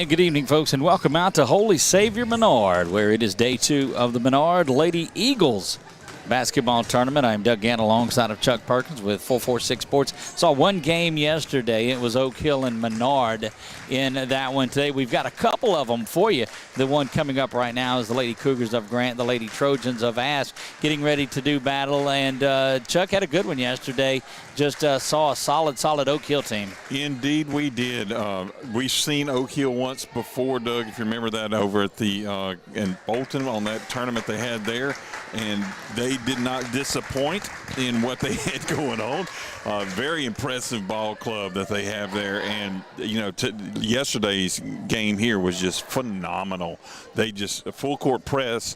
And good evening, folks, and welcome out to Holy Savior Menard, where it is day 2 of the Menard Lady Eagles basketball tournament. I'm Doug Gant alongside of Chuck Perkins with 446 Sports. Saw one game yesterday. It was Oak Hill and Menard in that one. Today we've got a couple of them for you. The one coming up right now is the Lady Cougars of Grant, the Lady Trojans of ASH, getting ready to do battle. And Chuck had a good one yesterday. Just saw a solid Oak Hill team. Indeed we did. We've seen Oak Hill once before, Doug, if you remember that, over at the in Bolton on that tournament they had there. And they did not disappoint in what they had going on. Very impressive ball club that they have there. And, you know, yesterday's game here was just phenomenal. They just, a full court press,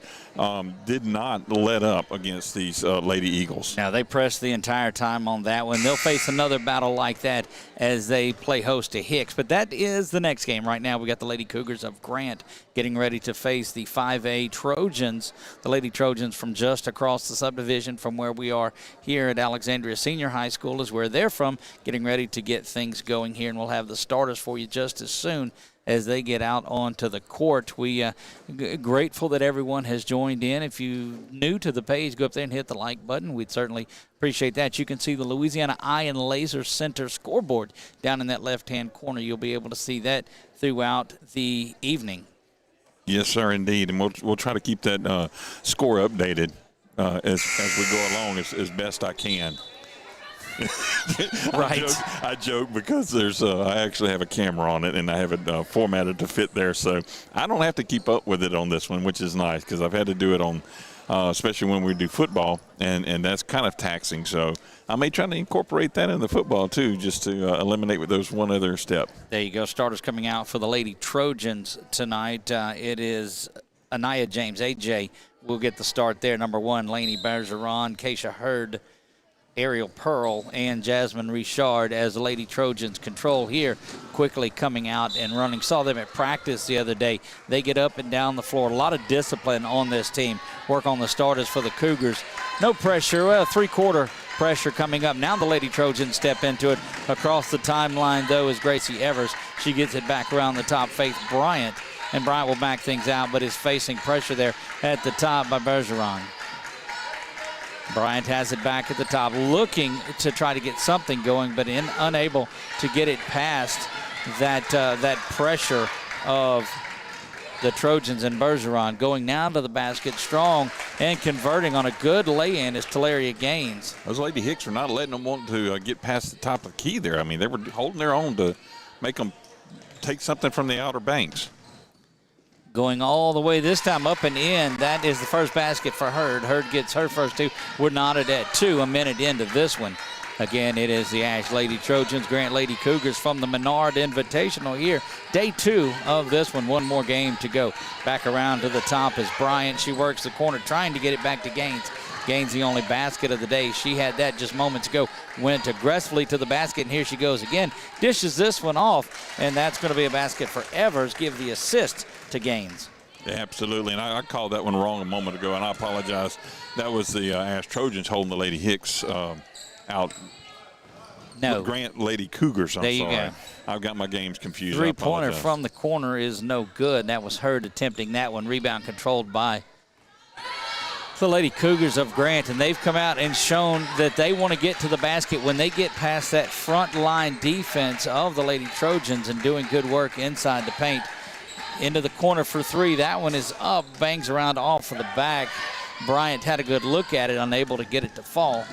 did not let up against these Lady Eagles. Now, they pressed the entire time on that one. They'll face another battle like that as they play host to Hicks. But that is the next game. Right now, we got the Lady Cougars of Grant getting ready to face the 5A Trojans. The Lady Trojans from just across the subdivision from where we are here at Alexandria Senior High School is where they're from, getting ready to get things going here. And we'll have the starters for you just as soon as they get out onto the court. We grateful that everyone has joined in. If you new to the page, go up there and hit the like button. We'd certainly appreciate that. You can see the Louisiana Eye and Laser Center scoreboard down in that left-hand corner. You'll be able to see that throughout the evening. Yes, sir, indeed. And we'll try to keep that score updated as we go along as best I can. Right. I joke because there's I actually have a camera on it and I have it formatted to fit there, so I don't have to keep up with it on this one, which is nice because I've had to do it on especially when we do football, and that's kind of taxing. So I may try to incorporate that in the football too, just to eliminate with those one other step. There you go. Starters coming out for the Lady Trojans tonight. It is Anaya James. AJ will get the start there. Number 1, Lainey Bergeron, Keisha Hurd, Ariel Pearl, and Jasmine Richard as the Lady Trojans control here, quickly coming out and running. Saw them at practice the other day. They get up and down the floor. A lot of discipline on this team. Work on the starters for the Cougars. No pressure. Well, three-quarter pressure coming up. Now the Lady Trojans step into it. Across the timeline, though, is Gracie Evers. She gets it back around the top. Faith Bryant. And Bryant will back things out, but is facing pressure there at the top by Bergeron. Bryant has it back at the top, looking to try to get something going, but unable to get it past that pressure of the Trojans. And Bergeron going now to the basket strong and converting on a good lay-in is Talaria Gaines. Those Lady Hicks are not letting them want to get past the top of the key there. I mean, they were holding their own to make them take something from the Outer Banks. Going all the way this time up and in. That is the first basket for Hurd. Hurd gets her first 2. We're knotted at 2 a minute into this one. Again, it is the ASH Lady Trojans, Grant Lady Cougars from the Menard Invitational here. Day 2 of this one. One more game to go. Back around to the top is Bryant. She works the corner trying to get it back to Gaines. Gaines the only basket of the day. She had that just moments ago. Went aggressively to the basket, and here she goes again. Dishes this one off, and that's going to be a basket for Evers. Give the assist to Gaines. Yeah, absolutely, and I called that one wrong a moment ago, and I apologize. That was the ASH Trojans holding the Lady Hicks out. No. Grant Lady Cougars, I'm there you sorry. Go. I've got my games confused. Three-pointer from the corner is no good. That was Hurd attempting that one. Rebound controlled by the Lady Cougars of Grant, and they've come out and shown that they want to get to the basket when they get past that front line defense of the Lady Trojans and doing good work inside the paint. Into the corner for 3. That one is up, bangs around off of the back. Bryant had a good look at it, unable to get it to fall.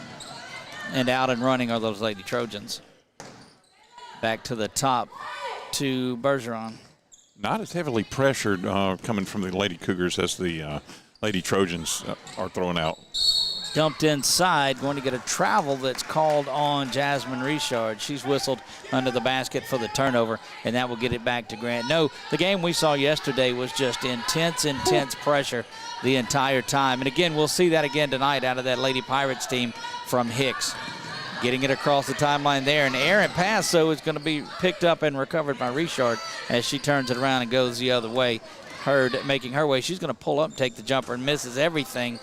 And out and running are those Lady Trojans. Back to the top to Bergeron. Not as heavily pressured coming from the Lady Cougars as the Lady Trojans are throwing out. Dumped inside, going to get a travel that's called on Jasmine Richard. She's whistled under the basket for the turnover, and that will get it back to Grant. No, the game we saw yesterday was just intense pressure the entire time. And again, we'll see that again tonight out of that Lady Pirates team from Hicks. Getting it across the timeline there. An errant pass, so it's going to be picked up and recovered by Richard as she turns it around and goes the other way. Hurd making her way. She's going to pull up, take the jumper, and misses everything.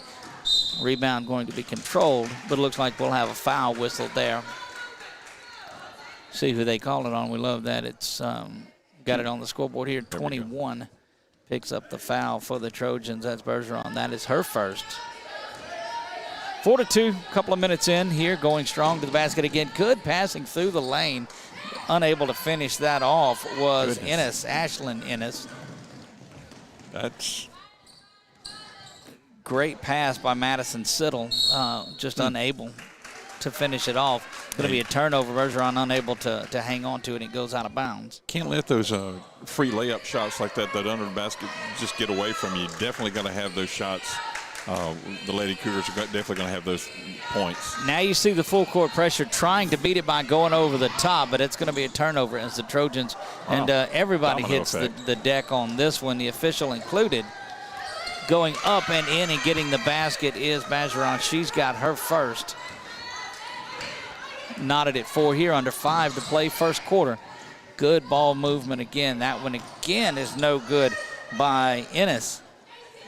Rebound going to be controlled, but it looks like we'll have a foul whistle there. See who they call it on. We love that. It's got it on the scoreboard here. 21 picks up the foul for the Trojans. That's Bergeron. That is her first. 4-2, a couple of minutes in here, going strong to the basket again. Good passing through the lane. Unable to finish that off was Ennis, Ashlyn Ennis. That's great pass by Madison Siddle, just unable to finish it off. Going to be a turnover. Bergeron unable to hang on to it. It goes out of bounds. Can't let those free layup shots like that under the basket just get away from you. Definitely got to have those shots. The Lady Cougars are definitely going to have those points. Now you see the full court pressure trying to beat it by going over the top, but it's going to be a turnover as the Trojans and everybody hits the deck on this one, the official included. Going up and in and getting the basket is Bergeron. She's got her first. Knotted at 4 here, under 5 to play first quarter. Good ball movement again. That one again is no good by Ennis.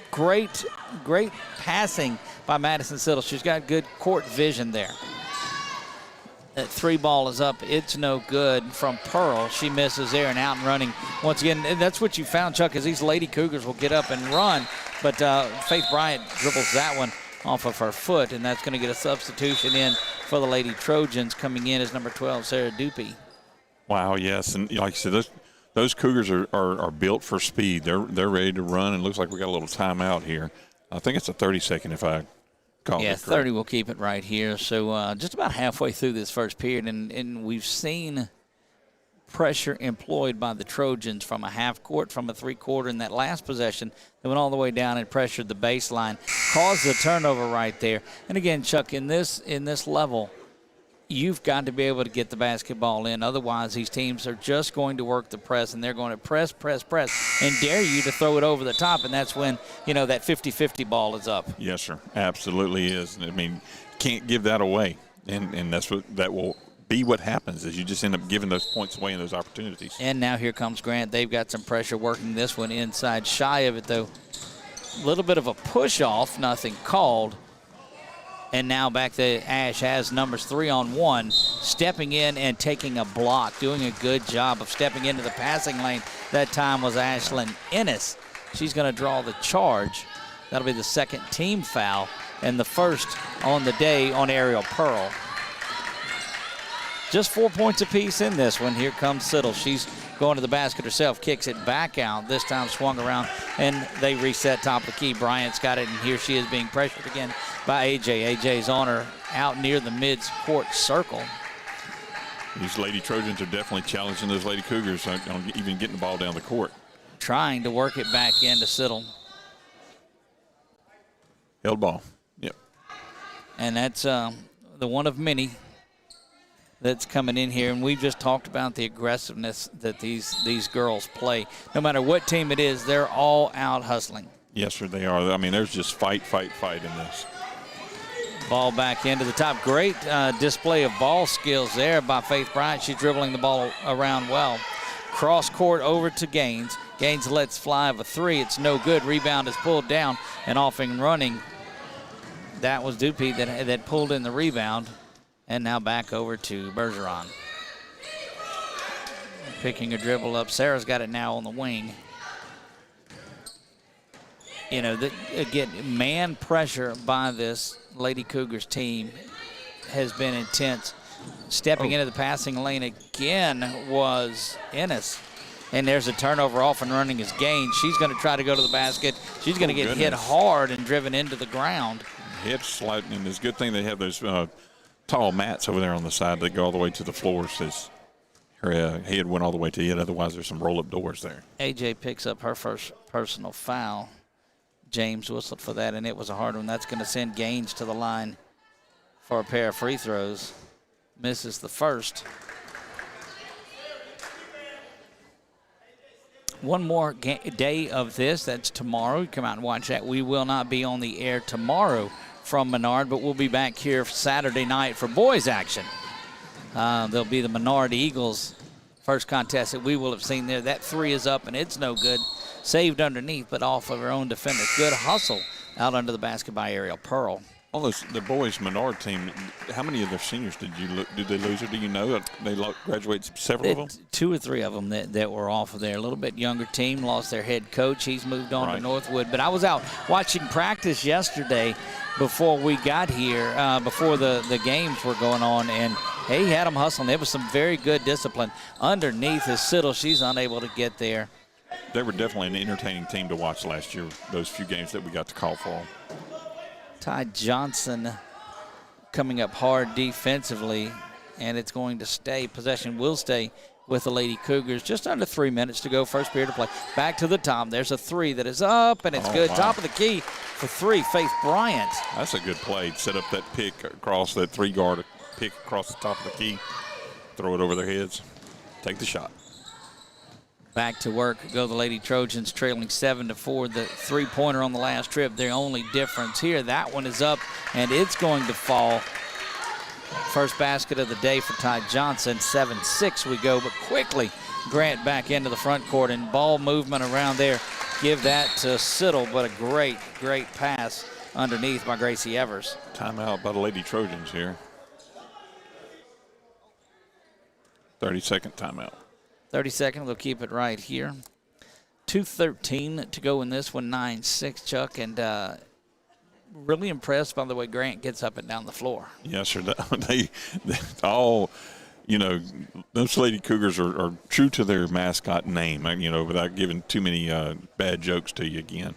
Great passing by Madison Siddle. She's got good court vision there. That 3 ball is up. It's no good from Pearl. She misses there and out and running. Once again, and that's what you found, Chuck, is these Lady Cougars will get up and run, but Faith Bryant dribbles that one off of her foot, and that's going to get a substitution in for the Lady Trojans. Coming in as number 12, Sarah Dupe. Wow, yes, and like I said, those Cougars are built for speed. They're ready to run, and it looks like we got a little timeout here. I think it's a 30-second if I call it correct. 30 will keep it right here. So just about halfway through this first period, and we've seen pressure employed by the Trojans from a half court, from a 3-quarter. In that last possession, they went all the way down and pressured the baseline, caused the turnover right there. And again, Chuck, in this level, you've got to be able to get the basketball in. Otherwise, these teams are just going to work the press, and they're going to press, and dare you to throw it over the top, and that's when, that 50-50 ball is up. Yes, sir. Absolutely is. I mean, can't give that away, and that will be what happens is you just end up giving those points away in those opportunities. And now here comes Grant. They've got some pressure working this one inside. Shy of it, though. A little bit of a push-off, nothing called. And now back to Ash has numbers 3-on-1, stepping in and taking a block, doing a good job of stepping into the passing lane. That time was Ashlyn Ennis. She's going to draw the charge. That'll be the second team foul and the first on the day on Ariel Pearl. Just 4 points apiece in this one. Here comes Siddle. She's going to the basket herself, kicks it back out. This time swung around, and they reset top of the key. Bryant's got it, and here she is being pressured again by AJ. AJ's on her out near the mid-court circle. These Lady Trojans are definitely challenging those Lady Cougars on even getting the ball down the court. Trying to work it back into Siddle. Held ball. Yep. And that's the one of many that's coming in here, and we've just talked about the aggressiveness that these girls play. No matter what team it is, they're all out hustling. Yes, sir, they are. I mean, there's just fight in this. Ball back into the top. Great display of ball skills there by Faith Bryant. She's dribbling the ball around well. Cross court over to Gaines. Gaines lets fly of a 3. It's no good. Rebound is pulled down and off and running. That was Dupe that pulled in the rebound. And now back over to Bergeron. Picking a dribble up. Sarah's got it now on the wing. Again, man pressure by this Lady Cougars team has been intense. Stepping into the passing lane again was Ennis. And there's a turnover off and running is Gaines. She's going to try to go to the basket. She's going to get hit hard and driven into the ground. Hip slide, and it's a good thing they have those tall mats over there on the side that go all the way to the floor. Says her head went all the way to it. Otherwise, there's some roll-up doors there. AJ picks up her first personal foul. James whistled for that, and it was a hard one. That's going to send Gaines to the line for a pair of free throws. Misses the first. One more day of this. That's tomorrow. Come out and watch that. We will not be on the air tomorrow from Menard, but we'll be back here Saturday night for boys action. There'll be the Menard Eagles first contest that we will have seen there. That 3 is up, and it's no good. Saved underneath, but off of her own defender. Good hustle out under the basket by Ariel Pearl. On the boys' Menard team, how many of their seniors did they lose, or do you know? They graduated several of them? 2 or 3 of them that were off of there. A little bit younger team, lost their head coach. He's moved on to Northwood. But I was out watching practice yesterday before we got here, before the games were going on, and he had them hustling. There was some very good discipline. Underneath is Siddle. She's unable to get there. They were definitely an entertaining team to watch last year, those few games that we got to call for them. Ty Johnson coming up hard defensively, and it's going to stay. Possession will stay with the Lady Cougars. Just under 3 minutes to go, first period of play. Back to the top. There's a 3 that is up, and it's good. Wow. Top of the key for 3, Faith Bryant. That's a good play. Set up that pick across that 3-guard, pick across the top of the key, throw it over their heads, take the shot. Back to work go the Lady Trojans, trailing 7-4. The 3-pointer on the last trip, the only difference here. That one is up, and it's going to fall. First basket of the day for Ty Johnson. 7-6 we go, but quickly Grant back into the front court, and ball movement around there. Give that to Siddle, but a great, great pass underneath by Gracie Evers. Timeout by the Lady Trojans here. 30-second timeout. 30 seconds, they'll keep it right here. 2:13 to go in this one, 9-6, Chuck, and really impressed by the way Grant gets up and down the floor. Yes, sir. They all, those Lady Cougars are true to their mascot name, without giving too many bad jokes to you again.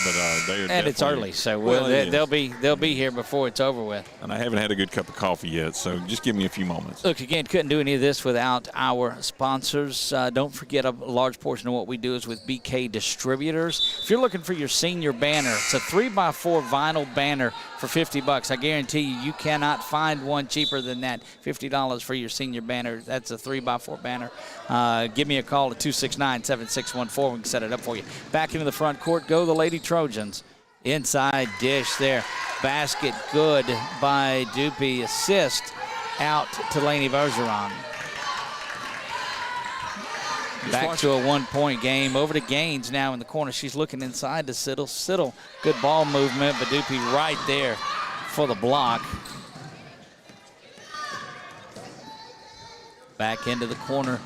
But they are, and it's early, so they'll be here before it's over with. And I haven't had a good cup of coffee yet, so just give me a few moments. Look, again, couldn't do any of this without our sponsors. Don't forget a large portion of what we do is with BK Distributors. If you're looking for your senior banner, it's a 3x4 vinyl banner for $50. I guarantee you cannot find one cheaper than that. $50 for your senior banner. That's a 3x4 banner. Give me a call at 269-7614. We can set it up for you. Back into the front court go the Lady Trojans. Inside dish there. Basket good by Dupe. Assist out to Lainey Bergeron. Back to a 1-point game. Over to Gaines now in the corner. She's looking inside to Siddle. Siddle, good ball movement, but Dupe right there for the block. Back into the corner.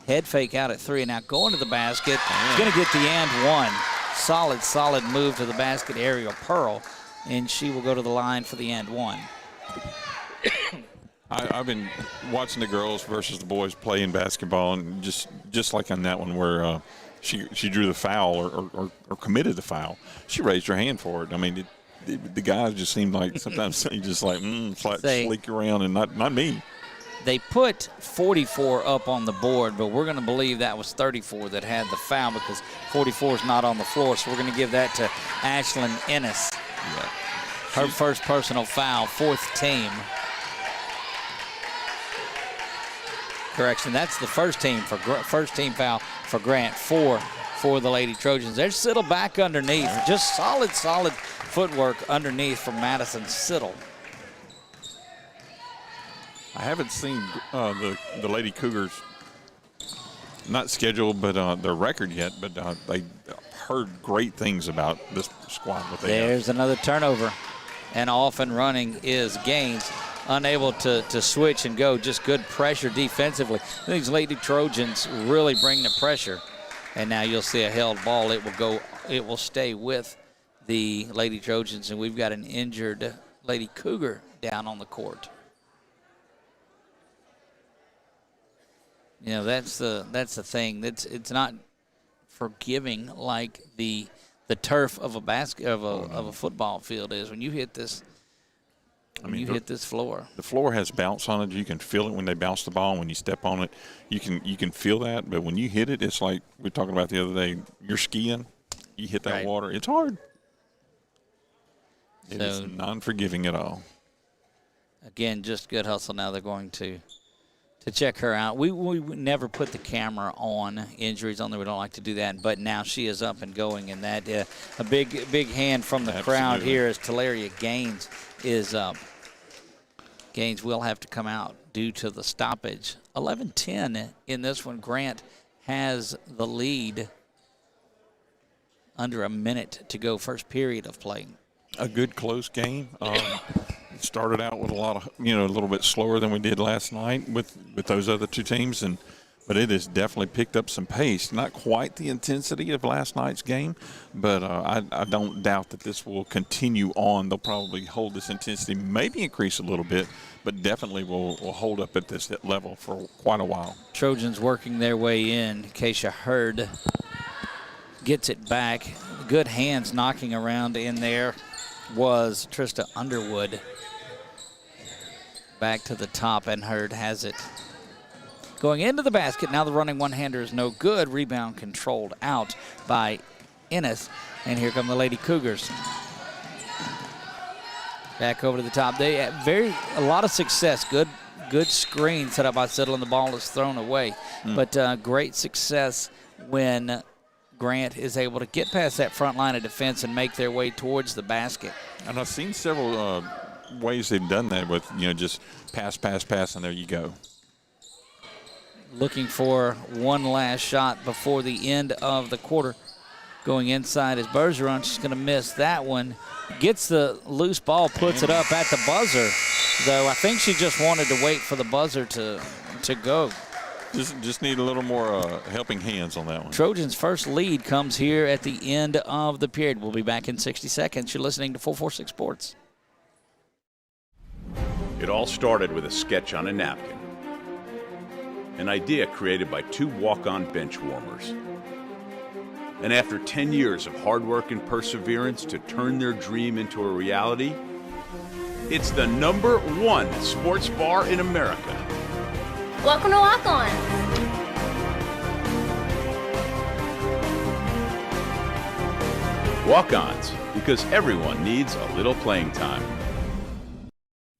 Head fake out at 3. Now going to the basket. He's going to get the and one. Solid move to the basket. Ariel Pearl, and she will go to the line for the and one. I've been watching the girls versus the boys playing basketball, and just like on that one where she drew the foul or committed the foul, she raised her hand for it. I mean, the guys just seemed like sometimes he just like slick around, and not me. They put 44 up on the board, but we're going to believe that was 34 that had the foul because 44 is not on the floor. So we're going to give that to Ashlyn Ennis. Yeah. Her first personal foul, 4th team. Correction, that's the first team foul for Grant, 4 for the Lady Trojans. There's Siddle back underneath. Just solid footwork underneath from Madison Siddle. I haven't seen the Lady Cougars, not scheduled, but their record yet. But they heard great things about this squad. There's another turnover, and off and running is Gaines, unable to switch and go. Just good pressure defensively. These Lady Trojans really bring the pressure, and now you'll see a held ball. It will stay with the Lady Trojans, and we've got an injured Lady Cougar down on the court. That's the thing. It's not forgiving like the turf of a football field is. When you hit this, hit this floor. The floor has bounce on it. You can feel it when they bounce the ball. When you step on it, you can feel that. But when you hit it, it's like we were talking about the other day. You're skiing, you hit that water. It's hard. It is non-forgiving at all. Again, just good hustle. Now they're going to check her out. We never put the camera on injuries on there. We don't like to do that. But now she is up and going, and that a big hand from the crowd here as Talaria Gaines is up. Gaines will have to come out due to the stoppage. 11-10 in this one. Grant has the lead. Under a minute to go, first period of play. A good close game. It started out with a lot of, a little bit slower than we did last night with those other two teams, but it has definitely picked up some pace. Not quite the intensity of last night's game, but I don't doubt that this will continue on. They'll probably hold this intensity, maybe increase a little bit, but definitely will hold up at this level for quite a while. Trojans working their way in. Keisha Hurd gets it back. Good hands knocking around in there was Trista Underwood. Back to the top, and Hurd has it. Going into the basket, now the running one-hander is no good. Rebound controlled out by Ennis, and here come the Lady Cougars. Back over to the top. They had a lot of success. Good screen set up by Siddle, and the ball is thrown away. But great success when Grant is able to get past that front line of defense and make their way towards the basket. And I've seen several ways they've done that with, just pass, and there you go. Looking for one last shot before the end of the quarter. Going inside is Bergeron. She's going to miss that one. Gets the loose ball, puts it up at the buzzer, though I think she just wanted to wait for the buzzer to go. Just need a little more helping hands on that one. Trojans' first lead comes here at the end of the period. We'll be back in 60 seconds. You're listening to 446 Sports. It all started with a sketch on a napkin. An idea created by two walk-on bench warmers. And after 10 years of hard work and perseverance to turn their dream into a reality, it's the #1 sports bar in America. Welcome to Walk On. Walk-ons, because everyone needs a little playing time.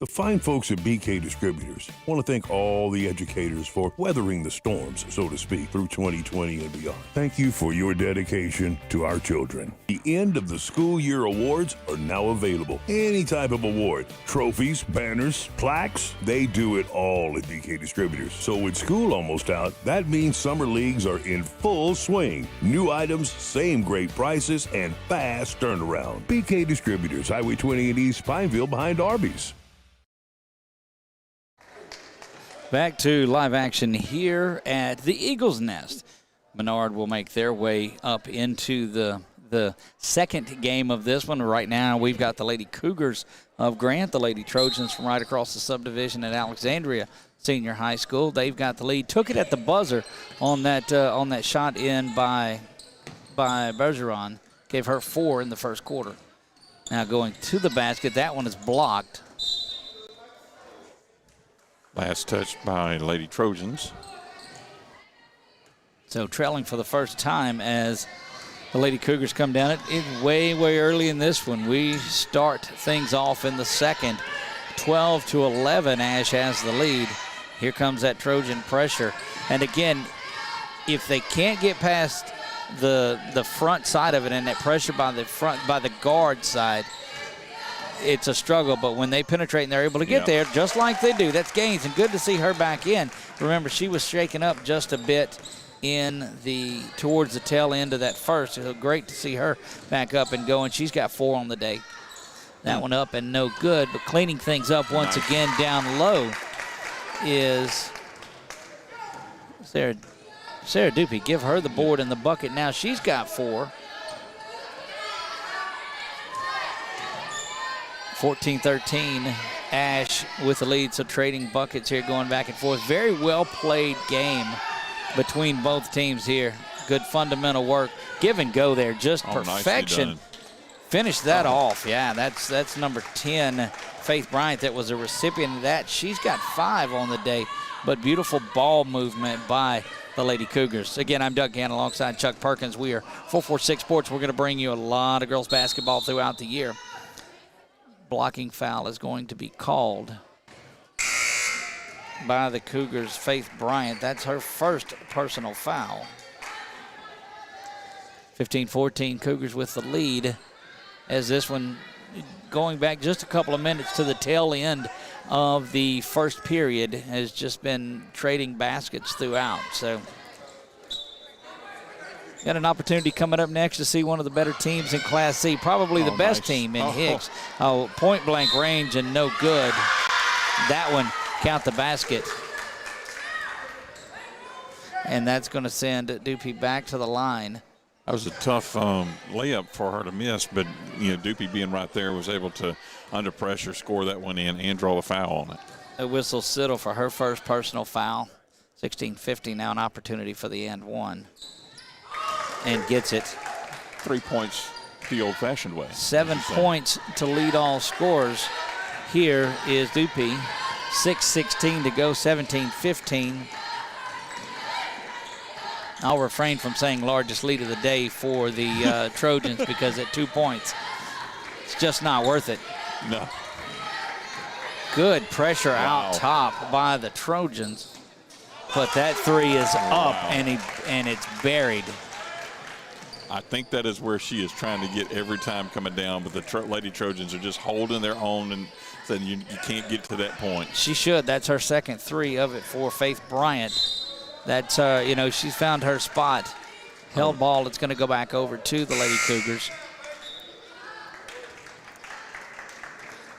The fine folks at BK Distributors want to thank all the educators for weathering the storms, so to speak, through 2020 and beyond. Thank you for your dedication to our children. The end of the school year awards are now available. Any type of award, trophies, banners, plaques, they do it all at BK Distributors. So with school almost out, that means summer leagues are in full swing. New items, same great prices, and fast turnaround. BK Distributors, Highway 20 in East Pineville behind Arby's. Back to live action here at the Eagles Nest. Menard will make their way up into the second game of this one. Right now we've got the Lady Cougars of Grant, the Lady Trojans from right across the subdivision at Alexandria Senior High School. They've got the lead. Took it at the buzzer on that shot in by Bergeron. Gave her 4 in the first quarter. Now going to the basket. That one is blocked. Last touch by Lady Trojans. So trailing for the first time as the Lady Cougars come down. It's way early in this one. We start things off in the second. 12-11, Ash has the lead. Here comes that Trojan pressure. And again, if they can't get past the front side of it and that pressure by the guard side, it's a struggle, but when they penetrate and they're able to get there, just like they do, that's gains, and good to see her back in. Remember, she was shaken up just a bit towards the tail end of that first. So great to see her back up and going. She's got 4 on the day. That one up and no good, but cleaning things up once again down low is Sarah Dupe. Give her the board and the bucket now. She's got 4. 14-13, Ash with the lead, so trading buckets here, going back and forth. Very well played game between both teams here. Good fundamental work. Give and go there, just perfection. Finish that off. Yeah, that's number 10, Faith Bryant, that was a recipient of that. She's got 5 on the day, but beautiful ball movement by the Lady Cougars. Again, I'm Doug Gann alongside Chuck Perkins. We are 446 Sports. We're going to bring you a lot of girls basketball throughout the year. Blocking foul is going to be called by the Cougars' Faith Bryant. That's her first personal foul. 15-14, Cougars with the lead as this one going back just a couple of minutes to the tail end of the first period has just been trading baskets throughout. So Got an opportunity coming up next to see one of the better teams in Class C, probably the best team in Hicks. Oh, point blank range and no good. That one, count the basket. And that's going to send Dupuy back to the line. That was a tough layup for her to miss, but Dupuy being right there was able to, under pressure, score that one in and draw a foul on it. A whistle Siddle for her first personal foul. 16-15 now, an opportunity for the and one. And gets it. 3 points the old-fashioned way. 7 points to lead all scorers. Here is Dupuy. 6:16 to go, 17-15. I'll refrain from saying largest lead of the day for the Trojans because at 2 points, it's just not worth it. No. Good pressure out top by the Trojans. But that three is up and it's buried. I think that is where she is trying to get every time coming down, but the Lady Trojans are just holding their own and saying you can't get to that point. She should. That's her second three of it for Faith Bryant. That's, she's found her spot. Held ball, it's going to go back over to the Lady Cougars.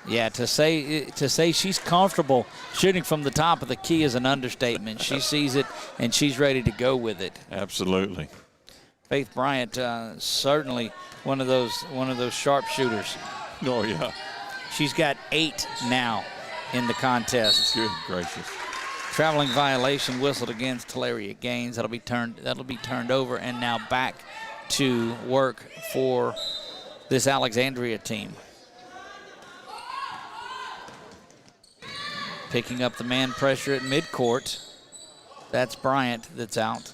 Yeah, to say she's comfortable shooting from the top of the key is an understatement. She sees it, and she's ready to go with it. Absolutely. Faith Bryant, certainly one of those sharp shooters. Oh, yeah. She's got 8 now in the contest. Good gracious. Traveling violation whistled against Talaria Gaines. That'll be turned over, and now back to work for this Alexandria team. Picking up the man pressure at midcourt. That's Bryant that's out.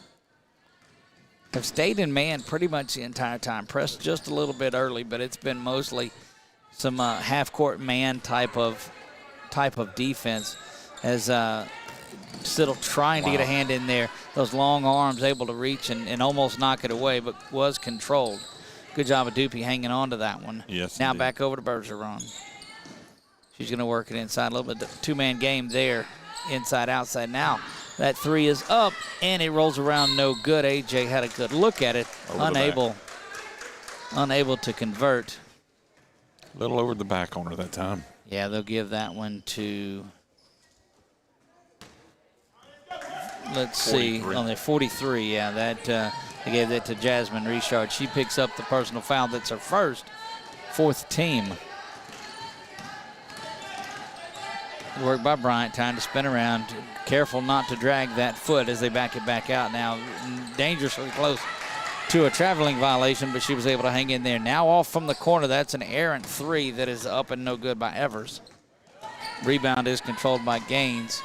Have stayed in man pretty much the entire time. Pressed just a little bit early, but it's been mostly some half-court man type of defense as Siddle trying to get a hand in there. Those long arms able to reach and almost knock it away, but was controlled. Good job of Dupuy hanging on to that one. Yes, now indeed. back over to Bergeron. She's going to work it inside a little bit. Two-man game there, inside, outside. Now that three is up, and it rolls around no good. AJ had a good look at it, unable to convert. A little over the back on her that time. Yeah, they'll give that one to, let's see, on the 43. Yeah, that they gave that to Jasmine Richard. She picks up the personal foul. That's her first, 4th team. Work by Bryant, trying to spin around. Careful not to drag that foot as they back it back out. Now dangerously close to a traveling violation, but she was able to hang in there. Now off from the corner. That's an errant three that is up and no good by Evers. Rebound is controlled by Gaines.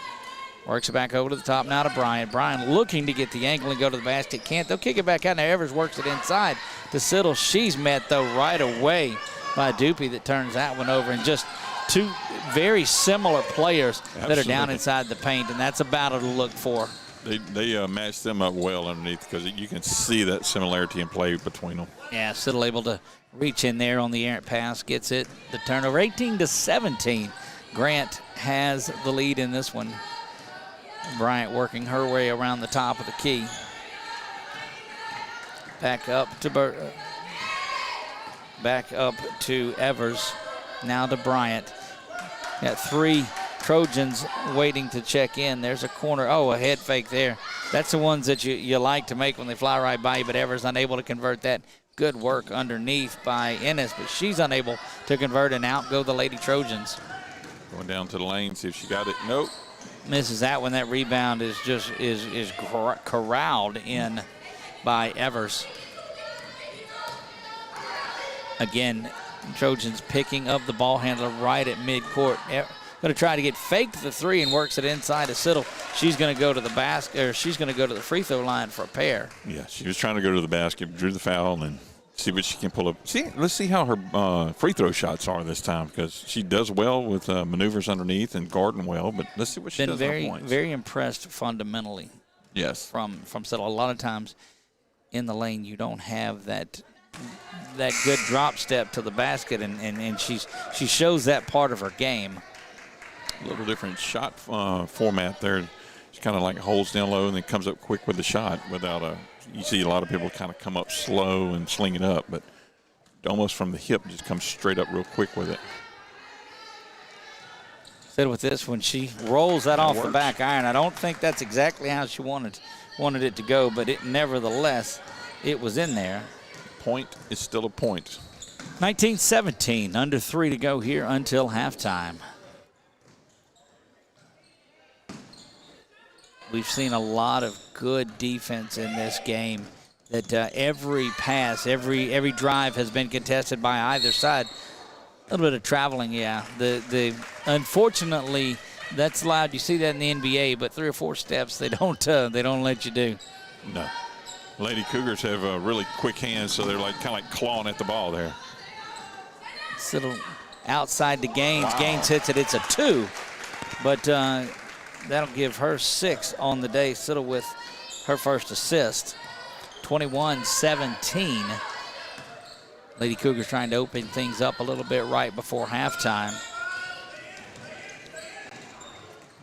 Works it back over to the top now to Bryant. Bryant looking to get the angle and go to the basket. Can't. They'll kick it back out. Now Evers works it inside to Siddle. She's met, though, right away by Dupuy that turns that one over. And just two very similar players that are down inside the paint, and that's a battle to look for. They match them up well underneath because you can see that similarity in play between them. Yeah, Siddle able to reach in there on the errant pass, gets it. The turnover, 18-17. Grant has the lead in this one. Bryant working her way around the top of the key. Back up to Evers. Now to Bryant. Got 3 Trojans waiting to check in. There's a corner. Oh, a head fake there. That's the ones that you like to make when they fly right by you, but Evers unable to convert that. Good work underneath by Ennis, but she's unable to convert, and out go the Lady Trojans. Going down to the lane, see if she got it. Nope. Misses that one. That rebound is just corralled in by Evers. Again, Trojans picking up the ball handler right at midcourt. Going to try to get faked the three and works it inside to Siddle. She's going to go to the basket, or she's going to go to the free throw line for a pair. Yeah, she was trying to go to the basket, drew the foul, and see what she can pull up. Let's see how her free throw shots are this time, because she does well with maneuvers underneath and guarding well. But let's see what she does on points. Very impressed fundamentally. Yes. From Siddle. A lot of times in the lane you don't have that good drop step to the basket, and she shows that part of her game. A little different shot format there. She kind of like holds down low and then comes up quick with the shot without You see a lot of people kind of come up slow and sling it up, but almost from the hip, just comes straight up real quick with it. Said with this, when she rolls that off the works. back iron, I don't think that's exactly how she wanted it to go, but it nevertheless, it was in there. Point is still a point. 19-17, under 3 to go here until halftime. We've seen a lot of good defense in this game. That every pass, every drive has been contested by either side. A little bit of traveling, yeah. The unfortunately, that's allowed. You see that in the NBA, but 3 or 4 steps they don't let you do. No. Lady Cougars have really quick hands, so they're kind of like clawing at the ball there. Little outside to Gaines. Wow. Gaines hits it. It's a 2, but that'll give her 6 on the day. Siddle with her first assist. 21-17. Lady Cougars trying to open things up a little bit right before halftime.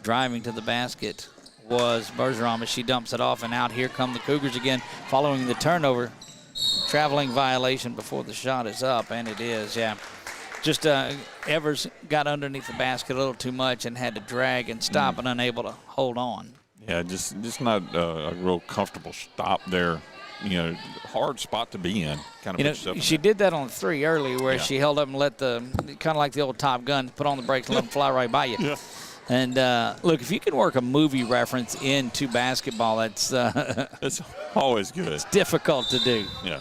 Driving to the basket was Bergeron, but she dumps it off, and out here come the Cougars again following the turnover. Traveling violation before the shot is up, and it is, yeah. Just Evers got underneath the basket a little too much and had to drag and stop and unable to hold on. Yeah, just not a real comfortable stop there. Hard spot to be in. Kind of. She did that on 3 early, where she held up and let kind of like the old Top Gun, put on the brakes and let them fly right by you. Yeah. And look, if you can work a movie reference into basketball, that's it's always good. It's difficult to do. Yeah.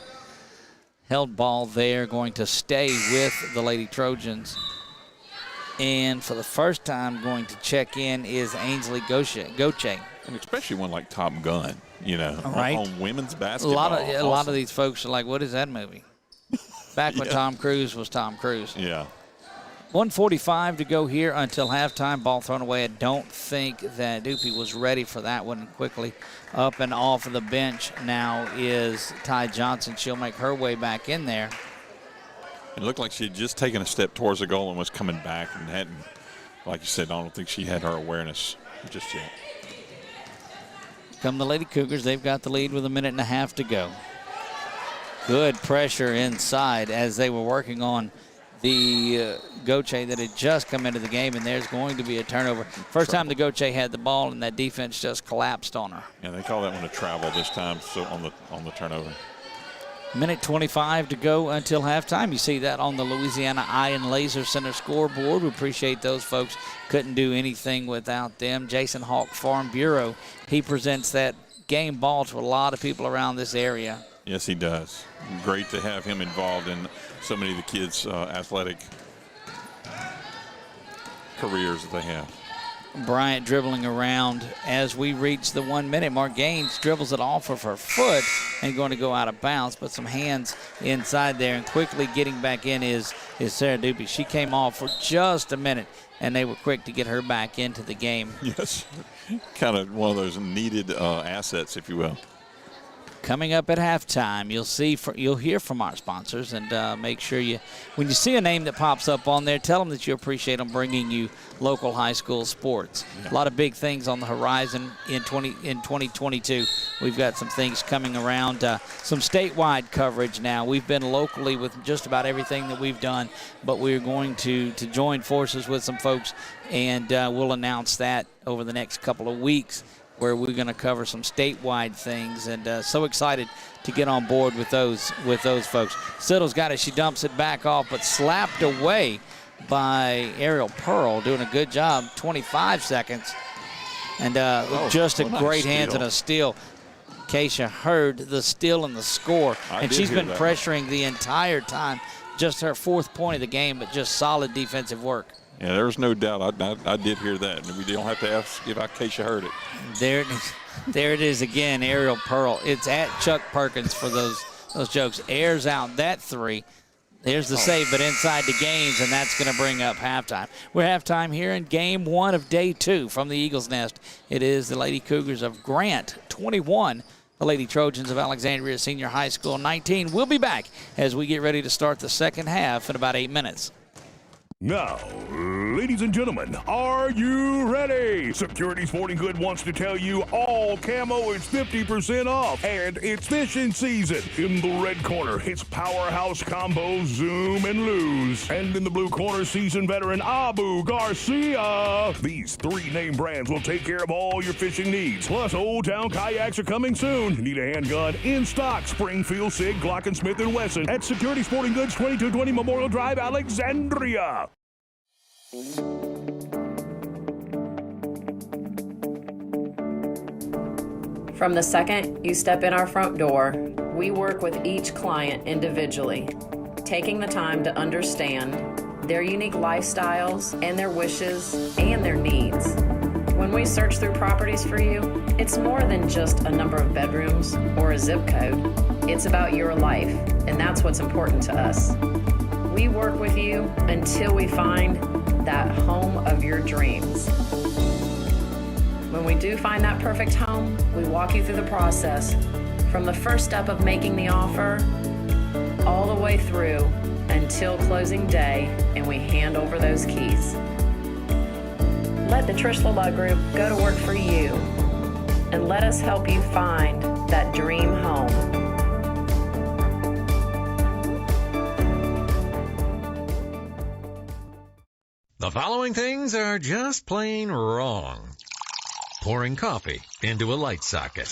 Held ball there, going to stay with the Lady Trojans. And for the first time, going to check in is Ainsley Goche. And especially one like Top Gun, right. on women's basketball. A lot of these folks are like, what is that movie? Back when Tom Cruise was Tom Cruise. Yeah. 1:45 to go here until halftime. Ball thrown away. I don't think that Doopy was ready for that one. Quickly up and off of the bench now is Ty Johnson. She'll make her way back in there. It looked like she had just taken a step towards the goal and was coming back and hadn't, like you said, I don't think she had her awareness just yet. Come the Lady Cougars. They've got the lead with 1.5 minutes to go. Good pressure inside as they were working on the Goche that had just come into the game, and there's going to be a turnover. First time the Goche had the ball, and that defense just collapsed on her. Yeah, they call that one a travel this time, so on the turnover. 1:25 to go until halftime. You see that on the Louisiana Eye and Laser Center scoreboard. We appreciate those folks. Couldn't do anything without them. Jason Hawk, Farm Bureau, he presents that game ball to a lot of people around this area. Yes, he does. Great to have him involved in so many of the kids' athletic careers that they have. Bryant dribbling around as we reach the 1 minute mark. Gaines dribbles it off of her foot and going to go out of bounds, but some hands inside there, and quickly getting back in is Sarah Doopy. She came off for just a minute, and they were quick to get her back into the game. Yes, kind of one of those needed assets, if you will. Coming up at halftime, you'll hear from our sponsors, and make sure when you see a name that pops up on there, tell them that you appreciate them bringing you local high school sports. Yeah. A lot of big things on the horizon in 2022. We've got some things coming around, some statewide coverage now. We've been locally with just about everything that we've done, but we're going to join forces with some folks, and we'll announce that over the next couple of weeks, where we're going to cover some statewide things, and so excited to get on board with those folks. Siddle's got it. She dumps it back off, but slapped away by Ariel Pearl, doing a good job. 25 seconds, and just a great hands and a steal. Keisha heard the steal and the score, and she's been pressuring the entire time. Just her 4th point of the game, but just solid defensive work. Yeah, there's no doubt. I did hear that. We don't have to ask if Keisha heard it. There it is. There it is again, Ariel Pearl. It's at Chuck Perkins for those jokes. Airs out that 3. There's the save, but inside the Gaines, and that's going to bring up halftime. We're halftime here in game 1 of day 2 from the Eagles Nest. It is the Lady Cougars of Grant 21, the Lady Trojans of Alexandria Senior High School 19. We'll be back as we get ready to start the second half in about 8 minutes. Now, Ladies and gentlemen, are you ready? Security Sporting Good wants to tell you all camo is 50% off, and it's fishing season. In the red corner, it's Powerhouse Combo Zoom and Lose. And in the blue corner, seasoned veteran Abu Garcia. These three name brands will take care of all your fishing needs. Plus, Old Town Kayaks are coming soon. Need a handgun? In stock, Springfield, Sig, Glock & Smith & Wesson at Security Sporting Goods, 2220 Memorial Drive, Alexandria. From the second you step in our front door, we work with each client individually, taking the time to understand their unique lifestyles and their wishes and their needs. When we search through properties for you, it's more than just a number of bedrooms or a zip code. It's about your life, and that's what's important to us. We work with you until we find that home of your dreams. When we do find that perfect home, we walk you through the process from the first step of making the offer all the way through until closing day, and we hand over those keys. Let the Trish Lala Group go to work for you, and let us help you find that dream home. The following things are just plain wrong. Pouring coffee into a light socket.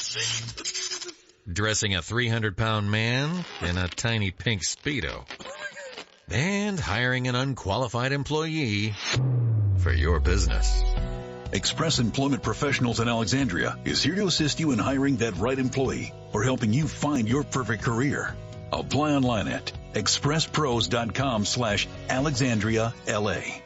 Dressing a 300-pound man in a tiny pink Speedo. And hiring an unqualified employee for your business. Express Employment Professionals in Alexandria is here to assist you in hiring that right employee or helping you find your perfect career. Apply online at expresspros.com/AlexandriaLA.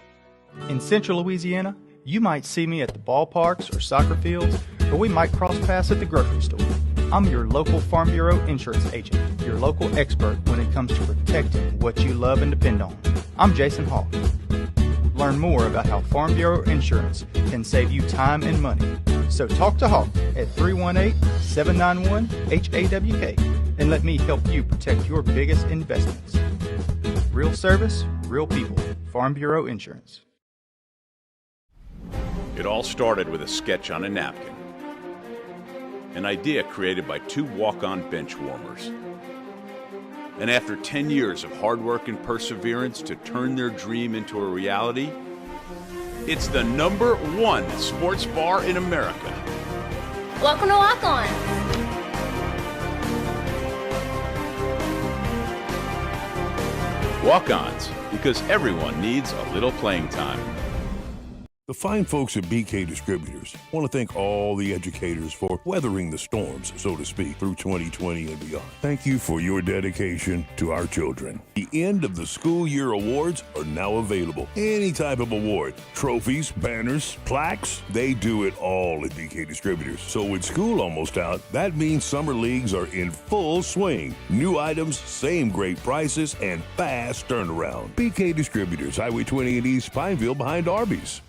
In Central Louisiana, you might see me at the ballparks or soccer fields, or we might cross paths at the grocery store. I'm your local Farm Bureau insurance agent, your local expert when it comes to protecting what you love and depend on. I'm Jason Hawk. Learn more about how Farm Bureau insurance can save you time and money. So talk to Hawk at 318-791-HAWK and let me help you protect your biggest investments. Real service, real people. Farm Bureau Insurance. It all started with a sketch on a napkin. An idea created by two walk-on bench warmers. And after 10 years of hard work and perseverance to turn their dream into a reality, it's the #1 sports bar in America. Welcome to Walk On. Walk-ons, because everyone needs a little playing time. The fine folks at BK Distributors want to thank all the educators for weathering the storms, so to speak, through 2020 and beyond. Thank you for your dedication to our children. The end of the school year awards are now available. Any type of award, trophies, banners, plaques, they do it all at BK Distributors. So with school almost out, that means summer leagues are in full swing. New items, same great prices, and fast turnaround. BK Distributors, Highway 20 in East Pineville behind Arby's.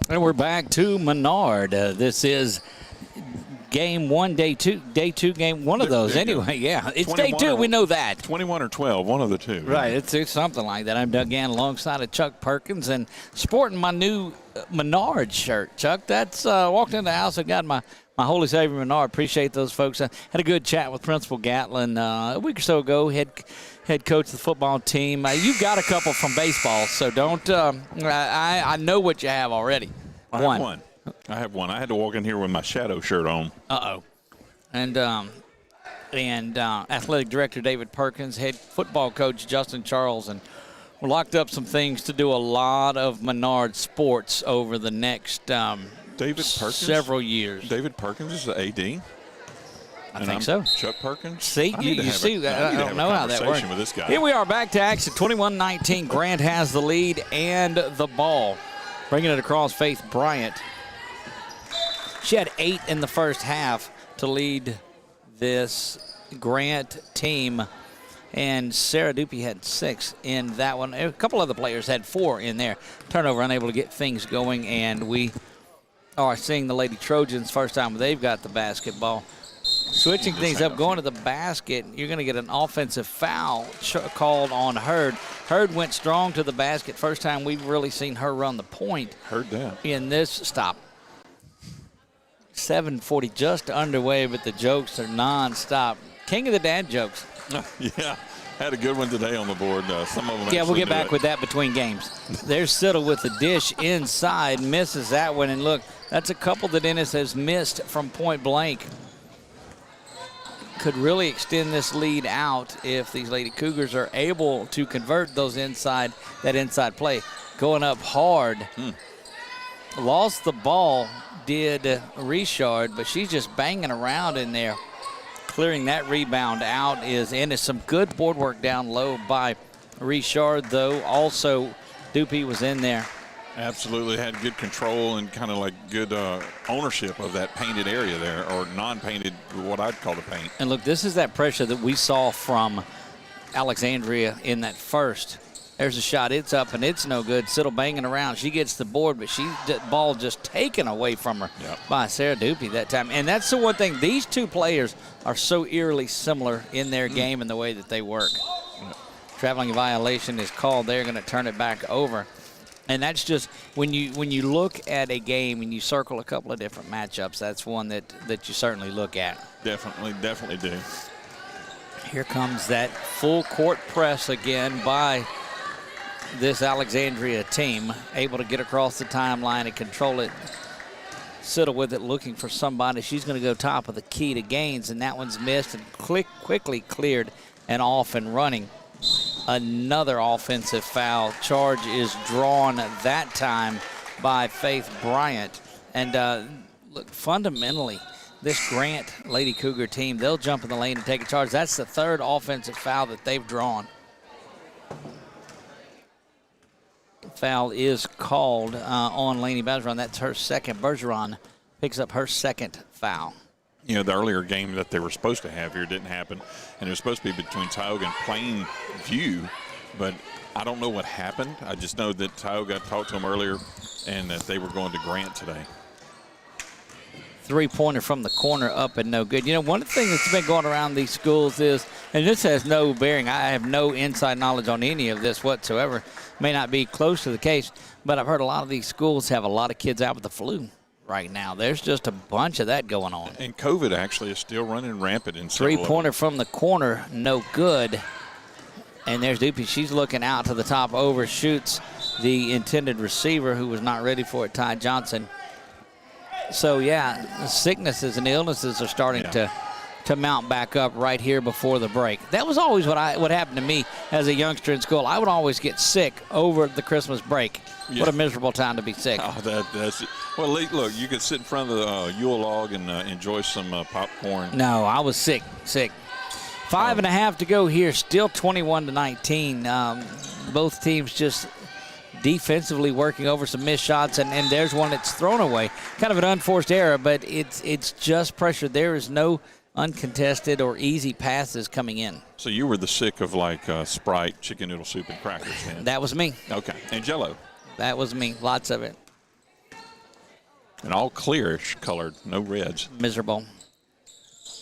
And we're back to Menard. This is game one, day two, game one of those. Anyway, yeah, it's day two. We know that. 21 or 12, one of the two. Right, it's something like that. I'm Doug Gann alongside of Chuck Perkins and sporting my new Menard shirt. Chuck, that's walked in the house and got my Holy Savior Menard. Appreciate those folks. I had a good chat with Principal Gatlin a week or so ago, head coach of the football team. You've got a couple from baseball, so don't I know what you have already. I have one. I had to walk in here with my shadow shirt on. Uh-oh. And athletic director David Perkins, head football coach Justin Charles, and we locked up some things to do a lot of Menard sports over the next several years. David Perkins is the AD? I think so. Chuck Perkins? See, you see, I don't know how that works. With this guy. Here we are back to action. 21-19. Grant has the lead and the ball. Bringing it across, Faith Bryant. She had 8 in the first half to lead this Grant team. And Sarah Dupe had 6 in that one. A couple other players had 4 in there. Turnover, unable to get things going. And we are seeing the Lady Trojans first time they've got the basketball. Switching things up, going to the basket, you're going to get an offensive foul called on Hurd. Hurd went strong to the basket. First time we've really seen her run the point. Heard that. In this stop. 7:40 just underway, but the jokes are nonstop. King of the dad jokes. Yeah, had a good one today on the board. Some of them. Yeah, we'll get back with that between games. There's Siddle with the dish inside, misses that one, and look, that's a couple that Ennis has missed from point blank. Could really extend this lead out if these Lady Cougars are able to convert that inside play. Going up hard. Lost the ball, did Richard, but she's just banging around in there. Clearing that rebound out is Ennis. Some good board work down low by Richard, though. Also, Dupe was in there. Absolutely had good control and kind of like good ownership of that painted area there, or non-painted, what I'd call the paint. And look, this is that pressure that we saw from Alexandria in that first. There's a shot. It's up, and it's no good. Siddle banging around. She gets the board, but ball just taken away from her by Sarah Dupe that time. And that's the one thing. These two players are so eerily similar in their game and the way that they work. Traveling violation is called. They're going to turn it back over. And that's just when you look at a game and you circle a couple of different matchups, that's one that you certainly look at. Definitely do. Here comes that full court press again by this Alexandria team, able to get across the timeline and control it. Siddle with it, looking for somebody. She's going to go top of the key to Gaines, and that one's missed and quickly cleared and off and running. Another offensive foul. Charge is drawn that time by Faith Bryant. And look, fundamentally, this Grant Lady Cougar team, they'll jump in the lane and take a charge. That's the third offensive foul that they've drawn. Foul is called on Lainey Bergeron. That's her second. Bergeron picks up her second foul. You know, the earlier game that they were supposed to have here didn't happen, and it was supposed to be between Tioga and Plainview, but I don't know what happened. I just know that Tioga talked to them earlier and that they were going to Grant today. Three-pointer from the corner, up and no good. You know, one of the things that's been going around these schools is, and this has no bearing, I have no inside knowledge on any of this whatsoever, may not be close to the case, but I've heard a lot of these schools have a lot of kids out with the flu right now. There's just a bunch of that going on. And COVID actually is still running rampant in several. Three-pointer from the corner, no good. And there's Dupe. She's looking out to the top, overshoots the intended receiver who was not ready for it, Ty Johnson. So, yeah, sicknesses and illnesses are starting to mount back up right here before the break. That was always what happened to me as a youngster in school. I would always get sick over the Christmas break. Yeah. What a miserable time to be sick. Oh, that's it. Well, look, you could sit in front of the Yule log and enjoy some popcorn. No, I was sick. 5.5 to go here, still 21-19. Both teams just defensively working over some missed shots, and there's one that's thrown away. Kind of an unforced error, but it's just pressure. There is no uncontested or easy passes coming in. So you were the sick of like Sprite, chicken noodle soup, and crackers, man. That was me. Okay, and Jell-O. That was me, lots of it. And all clearish colored, no reds. Miserable.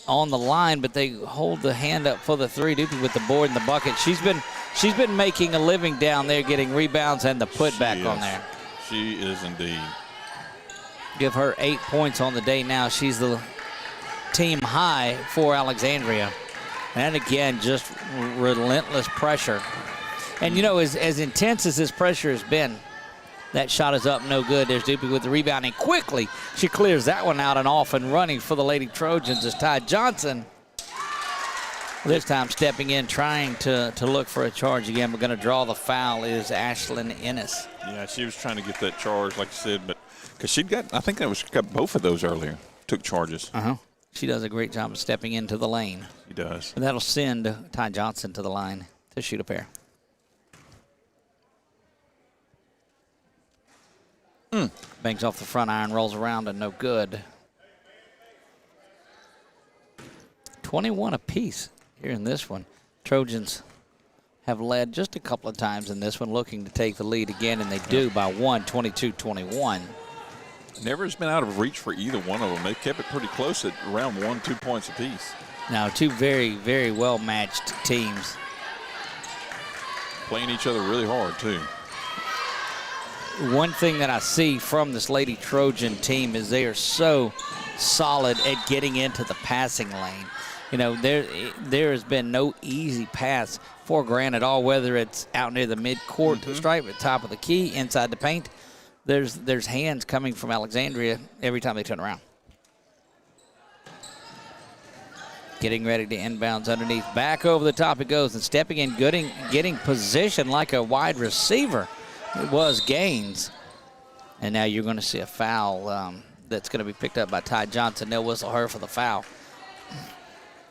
On the line, but they hold the hand up for the three. Doopy with the board and the bucket. She's been making a living down there, getting rebounds and the putback on there. She is indeed. Give her 8 points on the day now. She's the team high for Alexandria. And again, just relentless pressure. And you know, as intense as this pressure has been, that shot is up, no good. There's Doopy with the rebound, and quickly she clears that one out and off and running for the Lady Trojans is Ty Johnson. This time stepping in, trying to look for a charge again. We're going to draw the foul is Ashlyn Ennis. Yeah, she was trying to get that charge, like you said, but because she'd got, I think that was got both of those earlier. Took charges. She does a great job of stepping into the lane. She does. And that'll send Ty Johnson to the line to shoot a pair. Bangs off the front iron, rolls around, and no good. 21 apiece here in this one. Trojans have led just a couple of times in this one, looking to take the lead again, and they do by one, 22-21. Never has been out of reach for either one of them. They kept it pretty close at around 1-2 points apiece. Now, two very, very well-matched teams. Playing each other really hard, too. One thing that I see from this Lady Trojan team is they are so solid at getting into the passing lane. You know, there has been no easy pass for Grant at all, whether it's out near the mid-court stripe at the top of the key, inside the paint. There's hands coming from Alexandria every time they turn around. Getting ready to inbounds underneath. Back over the top it goes, and stepping in, getting position like a wide receiver. It was Gaines. And now you're going to see a foul that's going to be picked up by Ty Johnson. They'll whistle her for the foul.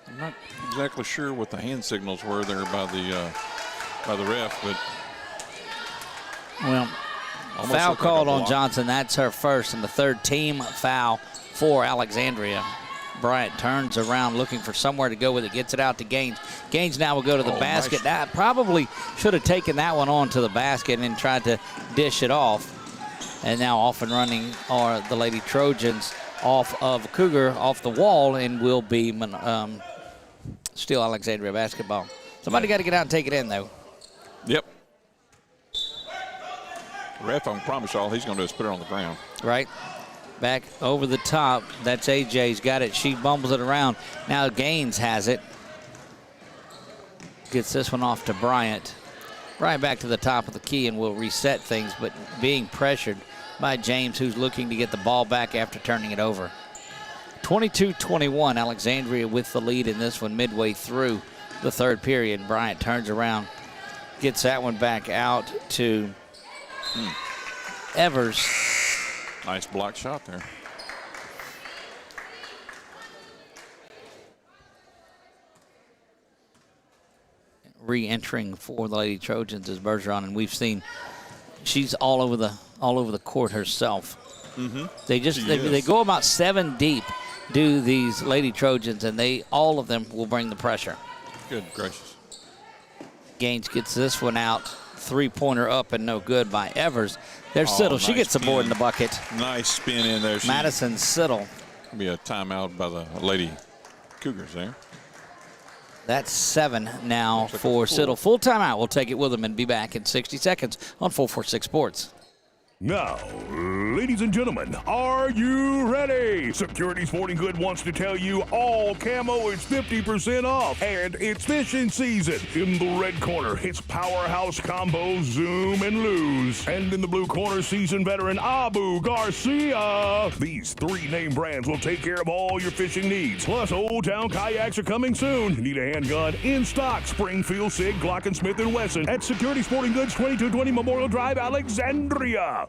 I'm not exactly sure what the hand signals were there by the ref, but well, foul called on Johnson. That's her first, and the third team foul for Alexandria. Bryant turns around looking for somewhere to go with it, gets it out to Gaines. Gaines now will go to the basket. Nice. That probably should have taken that one on to the basket and tried to dish it off. And now off and running are the Lady Trojans off of Cougar, off the wall, and will be still Alexandria basketball. Somebody got to get out and take it in, though. Yep. Ref, I promise y'all, he's going to do is put it on the ground. Right. Back over the top. That's AJ's got it. She bumbles it around. Now Gaines has it. Gets this one off to Bryant. Bryant back to the top of the key and will reset things, but being pressured by James, who's looking to get the ball back after turning it over. 22-21, Alexandria with the lead in this one midway through the third period. Bryant turns around, gets that one back out to Evers. Nice block shot there. Re-entering for the Lady Trojans is Bergeron, and we've seen she's all over the court herself. They go about 7 deep, do these Lady Trojans, and all of them will bring the pressure. Good gracious. Gaines gets this one out. Three-pointer up and no good by Evers. There's Siddle. Nice she gets the board in the bucket. Nice spin in there. Madison Siddle. Be a timeout by the Lady Cougars there. That's 7 now for Siddle. Full timeout. We'll take it with them and be back in 60 seconds on 446 Sports. Now, ladies and gentlemen, are you ready? Security Sporting Good wants to tell you all camo is 50% off, and it's fishing season. In the red corner, it's Powerhouse Combo Zoom and Lose. And in the blue corner, seasoned veteran Abu Garcia. These 3 name brands will take care of all your fishing needs. Plus, Old Town Kayaks are coming soon. Need a handgun? In stock, Springfield, Sig, Glock & Smith & Wesson at Security Sporting Goods, 2220 Memorial Drive, Alexandria.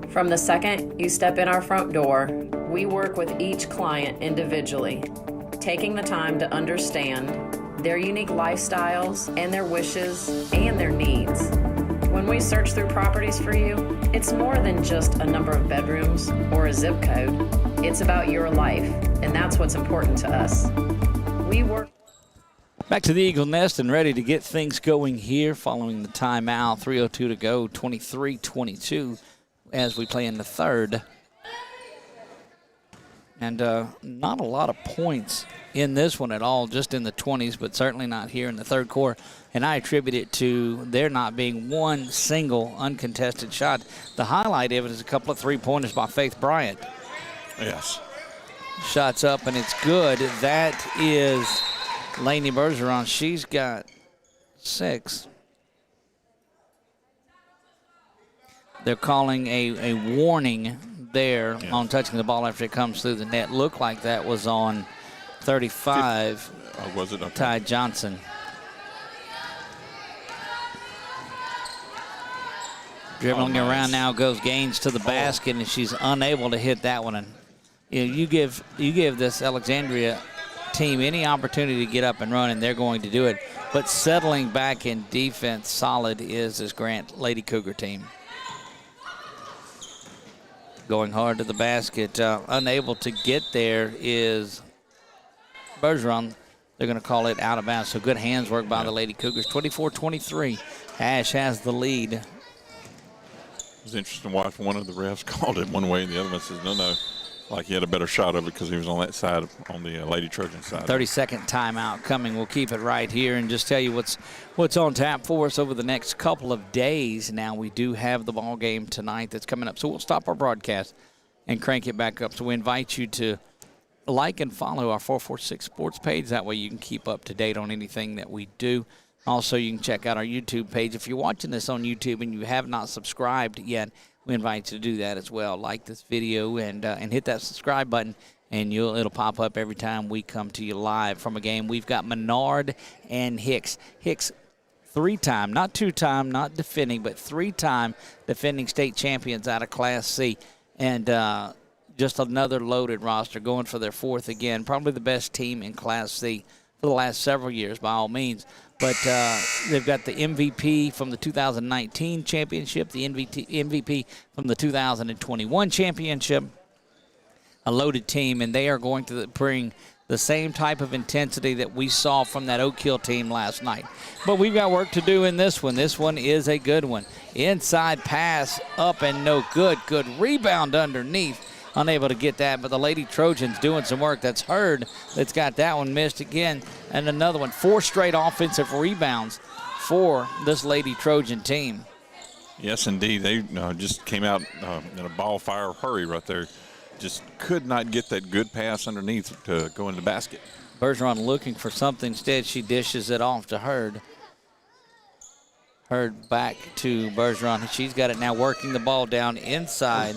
From the second you step in our front door, we work with each client individually, taking the time to understand their unique lifestyles and their wishes and their needs. When we search through properties for you, it's more than just a number of bedrooms or a zip code. It's about your life, and that's what's important to us. We work. Back to the Eagle Nest and ready to get things going here following the timeout. 3:02 to go, 23-22 as we play in the third. And not a lot of points in this one at all, just in the 20s, but certainly not here in the third quarter. And I attribute it to there not being one single uncontested shot. The highlight of it is a couple of three-pointers by Faith Bryant. Yes. Shots up, and it's good. That is Lainey Bergeron. She's got 6. They're calling a warning there on touching the ball after it comes through the net. Looked like that was on 35. Was it? Okay. Ty Johnson. Dribbling around now goes Gaines to the basket, and she's unable to hit that one. And you give this Alexandria team any opportunity to get up and run, and they're going to do it. But settling back in defense solid is this Grant Lady Cougar team. Going hard to the basket, unable to get there is Bergeron. They're going to call it out of bounds. So good hands work by the Lady Cougars. 24-23. Ash has the lead. It was interesting to watch. One of the refs called it one way, and the other one says no. Like he had a better shot of it because he was on that side, on the Lady Trojan side. 30-second timeout coming. We'll keep it right here and just tell you what's on tap for us over the next couple of days. Now we do have the ball game tonight that's coming up, so we'll stop our broadcast and crank it back up. So we invite you to like and follow our 446 Sports page. That way you can keep up to date on anything that we do. Also, you can check out our YouTube page. If you're watching this on YouTube and you have not subscribed yet, we invite you to do that as well. Like this video and hit that subscribe button, and it'll pop up every time we come to you live from a game. We've got Menard and Hicks. Hicks, 3-time, not 2-time, not defending, but 3-time defending state champions out of Class C. And just another loaded roster going for their 4th again. Probably the best team in Class C for the last several years, by all means. But they've got the MVP from the 2019 championship, the MVP from the 2021 championship, a loaded team, and they are going to bring the same type of intensity that we saw from that Oak Hill team last night. But we've got work to do in this one. This one is a good one. Inside pass, up and no good. Good rebound underneath. Unable to get that, but the Lady Trojans doing some work. That's Hurd that's got that one missed again. And another one. 4 straight offensive rebounds for this Lady Trojan team. Yes, indeed. They just came out in a ball fire hurry right there. Just could not get that good pass underneath to go in the basket. Bergeron looking for something. Instead, she dishes it off to Hurd. Hurd back to Bergeron. She's got it now, working the ball down inside.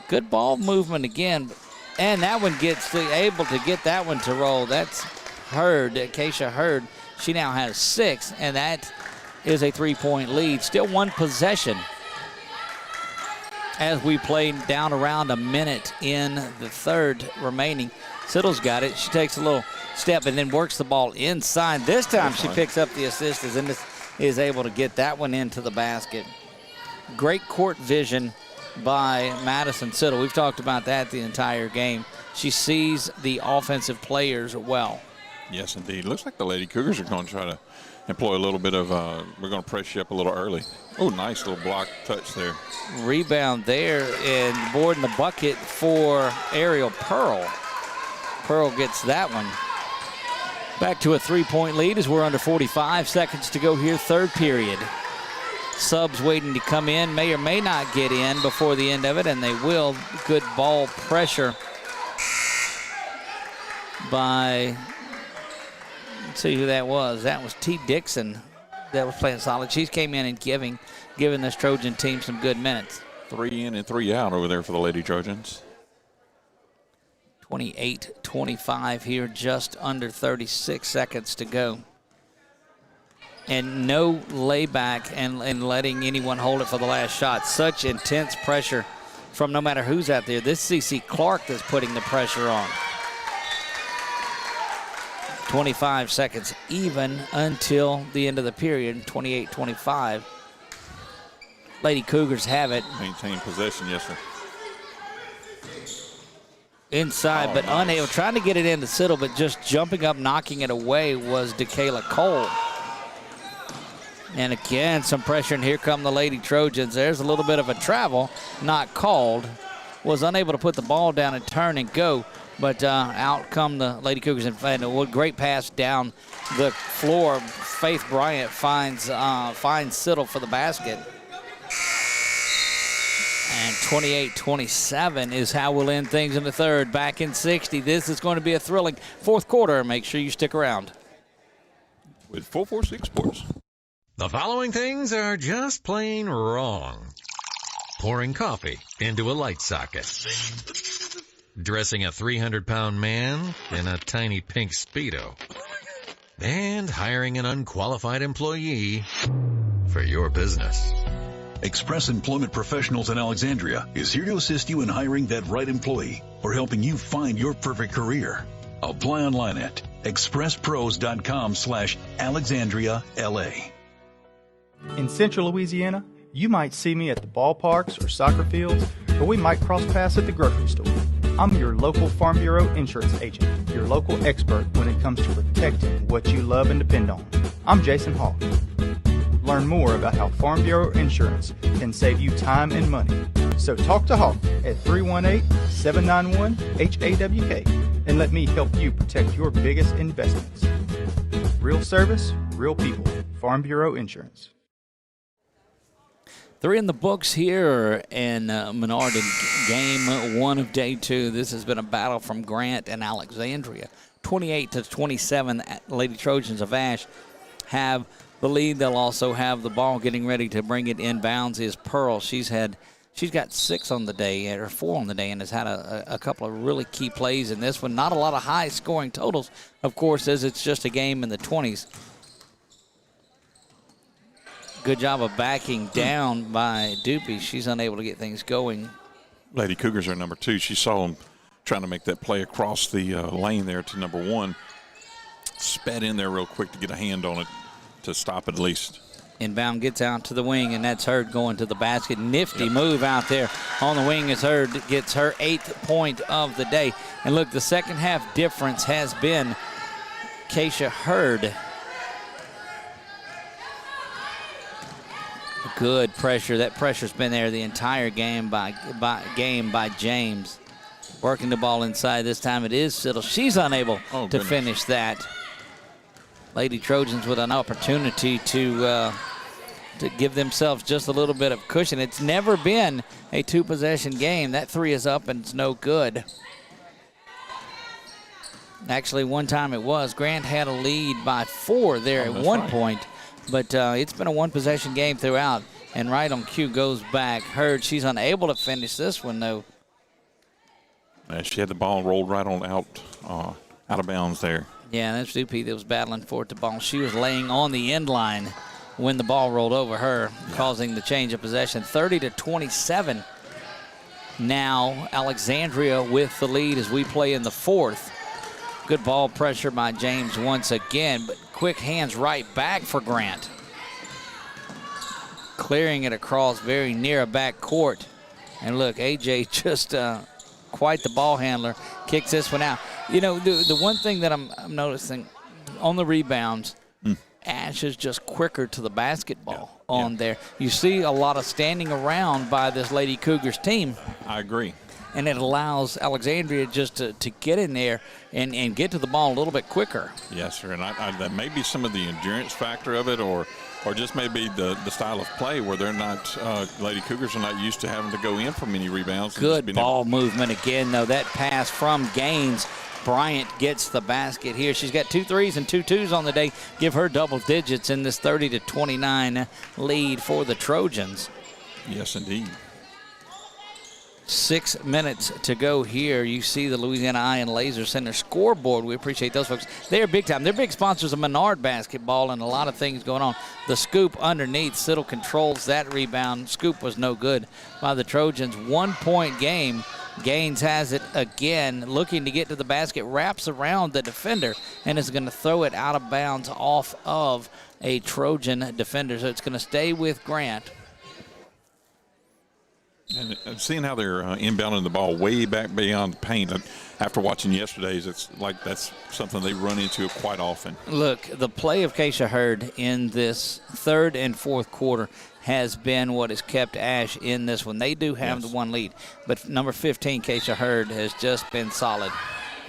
Good ball movement again, and that one able to get that one to roll. That's Hurd, Keisha Hurd. She now has 6, and that is a 3-point lead. Still one possession as we play down around a minute in the third remaining. Siddle's got it. She takes a little step and then works the ball inside. This time she picks up the assist and is able to get that one into the basket. Great court vision by Madison Siddle. We've talked about that the entire game. She sees the offensive players well. Yes, indeed. Looks like the Lady Cougars are going to try to employ a little bit of, we're going to press you up a little early. Oh, nice little block touch there. Rebound there, and boarding the bucket for Ariel Pearl. Pearl gets that one. Back to a 3-point lead as we're under 45 seconds to go here, third period. Subs waiting to come in, may or may not get in before the end of it, and they will. Good ball pressure by, let's see who that was. That was T. Dixon that was playing solid. She came in and giving this Trojan team some good minutes. 3 in and 3 out over there for the Lady Trojans. 28-25 here, just under 36 seconds to go. And no layback and letting anyone hold it for the last shot. Such intense pressure from no matter who's out there. This is CeCe Clark that's putting the pressure on. 25 seconds even until the end of the period, 28-25. Lady Cougars have it. Maintain possession, yes, sir. inside, but unable, trying to get it into Siddle, but just jumping up, knocking it away was DeKayla Cole. And again, some pressure, and here come the Lady Trojans. There's a little bit of a travel, not called. Was unable to put the ball down and turn and go, but out come the Lady Cougars. And a great pass down the floor. Faith Bryant finds Siddle for the basket. And 28-27 is how we'll end things in the third. Back in 60. This is going to be a thrilling fourth quarter. Make sure you stick around. With 446 Sports. The following things are just plain wrong. Pouring coffee into a light socket. Dressing a 300-pound man in a tiny pink Speedo. And hiring an unqualified employee for your business. Express Employment Professionals in Alexandria is here to assist you in hiring that right employee or helping you find your perfect career. Apply online at expresspros.com/AlexandriaLA. In Central Louisiana, you might see me at the ballparks or soccer fields, or we might cross paths at the grocery store. I'm your local Farm Bureau insurance agent, your local expert when it comes to protecting what you love and depend on. I'm Jason Hawk. Learn more about how Farm Bureau Insurance can save you time and money. So talk to Hawk at 318-791-HAWK and let me help you protect your biggest investments. Real service, real people. Farm Bureau Insurance. 3 in the books here in Menard in game 1 of day 2. This has been a battle from Grant and Alexandria. 28-27, Lady Trojans of Ash have the lead. They'll also have the ball. Getting ready to bring it inbounds is Pearl. She's got 6 on the day, or 4 on the day, and has had a couple of really key plays in this one. Not a lot of high-scoring totals, of course, as it's just a game in the 20s. Good job of backing down by Doopy. She's unable to get things going. Lady Cougars are number 2. She saw them trying to make that play across the lane there to number 1. Sped in there real quick to get a hand on it to stop it at least. Inbound gets out to the wing, and that's Hurd going to the basket. Nifty move out there on the wing as Hurd gets her 8th point of the day. And look, the second half difference has been Keisha Hurd. Good pressure. That pressure's been there the entire game by James. Working the ball inside. This time it is Siddle. She's unable to finish that. Lady Trojans with an opportunity to give themselves just a little bit of cushion. It's never been a 2-possession game. That 3 is up and it's no good. Actually, one time it was. Grant had a lead by 4 there at one point. But it's been a 1-possession game throughout. And right on cue goes back. Hurd, she's unable to finish this one, though. She had the ball rolled right on out of bounds there. Yeah, that's Doopy that was battling for it to ball. She was laying on the end line when the ball rolled over her, causing the change of possession. 30-27. Now Alexandria with the lead as we play in the 4th. Good ball pressure by James once again, but quick hands right back for Grant. Clearing it across very near a back court. And look, AJ just quite the ball handler. Kicks this one out. You know, the one thing that I'm noticing on the rebounds, Ash is just quicker to the basketball on there. You see a lot of standing around by this Lady Cougars team. I agree. And it allows Alexandria just to get in there and get to the ball a little bit quicker. Yes, sir. And that may be some of the endurance factor of it, or just maybe the style of play where they're not, Lady Cougars are not used to having to go in for many rebounds. Good ball movement again, though. That pass from Gaines. Bryant gets the basket here. She's got 2 threes and 2 twos on the day. Give her double digits in this 30-29 lead for the Trojans. Yes, indeed. 6 minutes to go here. You see the Louisiana Iron Laser Center scoreboard. We appreciate those folks. They're big time. They're big sponsors of Menard basketball and a lot of things going on. The scoop underneath. Siddle controls that rebound. Scoop was no good by the Trojans. 1-point game. Gaines has it again, looking to get to the basket, wraps around the defender, and is going to throw it out of bounds off of a Trojan defender. So it's going to stay with Grant. And seeing how they're inbounding the ball way back beyond the paint, after watching yesterday's, it's like that's something they run into quite often. Look, the play of Keisha Hurd in this third and fourth quarter has been what has kept Ash in this one. They do have the one lead, but number 15, Keisha Hurd, has just been solid.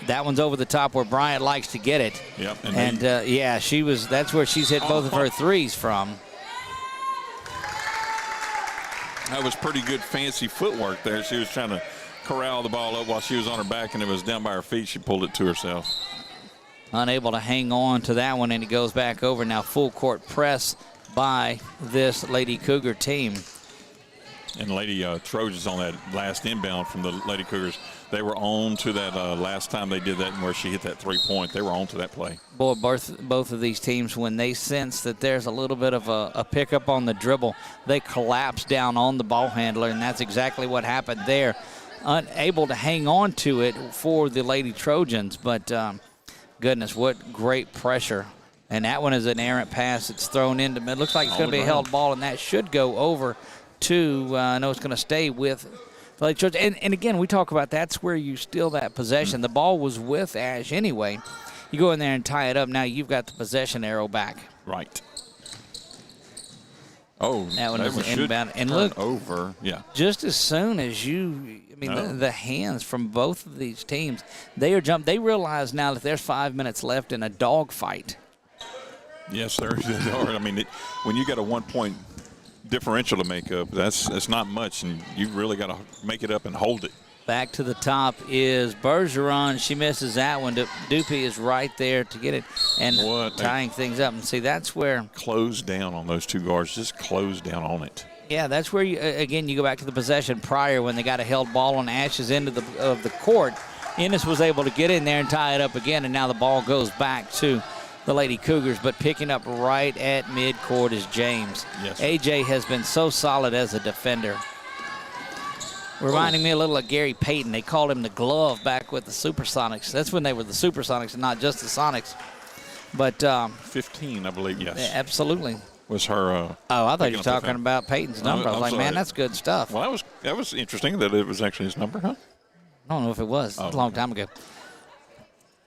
That one's over the top where Bryant likes to get it. Yep. And that's where she's hit both of her threes from. That was pretty good fancy footwork there. She was trying to corral the ball up while she was on her back, and it was down by her feet. She pulled it to herself. Unable to hang on to that one, and it goes back over. Now full court press by this Lady Cougar team. And Lady Trojans on that last inbound from the Lady Cougars, they were on to that last time they did that where she hit that 3-point. They were on to that play. Boy, both of these teams, when they sense that there's a little bit of a pickup on the dribble, they collapse down on the ball handler, and that's exactly what happened there. Unable to hang on to it for the Lady Trojans, but goodness, what great pressure. And that one is an errant pass. It's thrown into mid. Looks like it's going to be a held ball, and that should go over to, no, it's going to stay with the Lady Trojans. And again, we talk about that's where you steal that possession. The ball was with Ash anyway. You go in there and tie it up. Now you've got the possession arrow back. Right. Oh, that one was inbound. And look, over. Yeah. Just as soon as the hands from both of these teams, they are jumped. They realize now that there's 5 minutes left in a dogfight. Yes, sir. They are. I mean, when you got a 1 point differential to make up, that's not much, and you really got to make it up and hold it. Back to the top is Bergeron. She misses that one. Dupuy is right there to get it and tying things up. And see, that's where close down on those two guards. Just close down on it. Yeah, that's where you go back to the possession prior when they got a held ball on Ash's end of the court. Ennis was able to get in there and tie it up again, and now the ball goes back to the Lady Cougars, but picking up right at midcourt is James. Yes, AJ has been so solid as a defender. Reminding me a little of Gary Payton. They called him the glove back with the Supersonics. That's when they were the Supersonics and not just the Sonics. But 15, I believe, yes. Absolutely. Was her I thought you were talking about Payton's number. I was like, sorry. Man, that's good stuff. Well, that was interesting that it was actually his number, huh? I don't know if it was. It was a long time ago.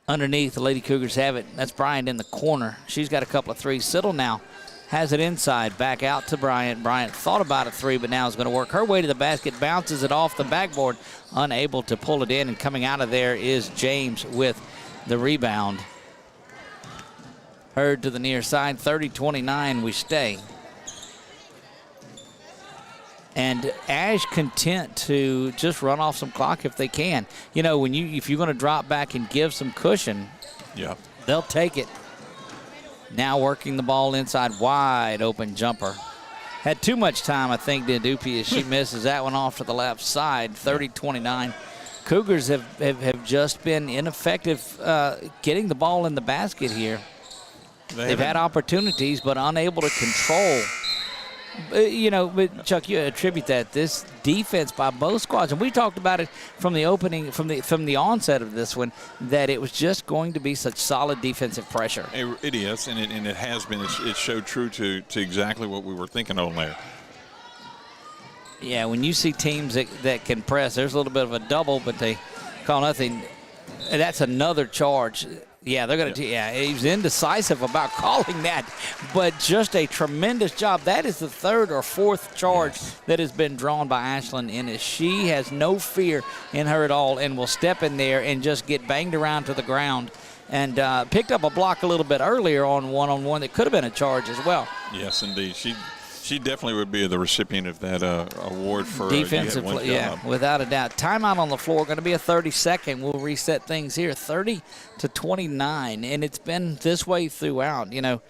Underneath, the Lady Cougars have it. That's Bryant in the corner. She's got a couple of threes. Siddle now has it inside. Back out to Bryant. Bryant thought about a three, but now is going to work her way to the basket. Bounces it off the backboard. Unable to pull it in, and coming out of there is James with the rebound. Hurd to the near side. 30-29, we stay. And Ash content to just run off some clock if they can. You know, if you're going to drop back and give some cushion, they'll take it. Now working the ball inside, wide open jumper. Had too much time, I think, to Dupuy as she misses that one off to the left side. 30-29. Cougars have just been ineffective getting the ball in the basket here. They've had opportunities, but unable to control. But Chuck, you attribute that this defense by both squads, and we talked about it from the opening, from the onset of this one, that it was just going to be such solid defensive pressure. It is, and it has been. It showed true to exactly what we were thinking on there. Yeah, when you see teams that can press, there's a little bit of a double, but they call nothing. And that's another charge. Yeah, they're going to. Yeah, he's indecisive about calling that, but just a tremendous job. That is the third or fourth charge that has been drawn by Ashlyn Ennis. She has no fear in her at all, and will step in there and just get banged around to the ground. And picked up a block a little bit earlier on one-on-one that could have been a charge as well. Yes, indeed. She definitely would be the recipient of that award for defensive play. Yeah, without a doubt. Timeout on the floor, going to be a 30-second. We'll reset things here, 30-29, and it's been this way throughout. You know,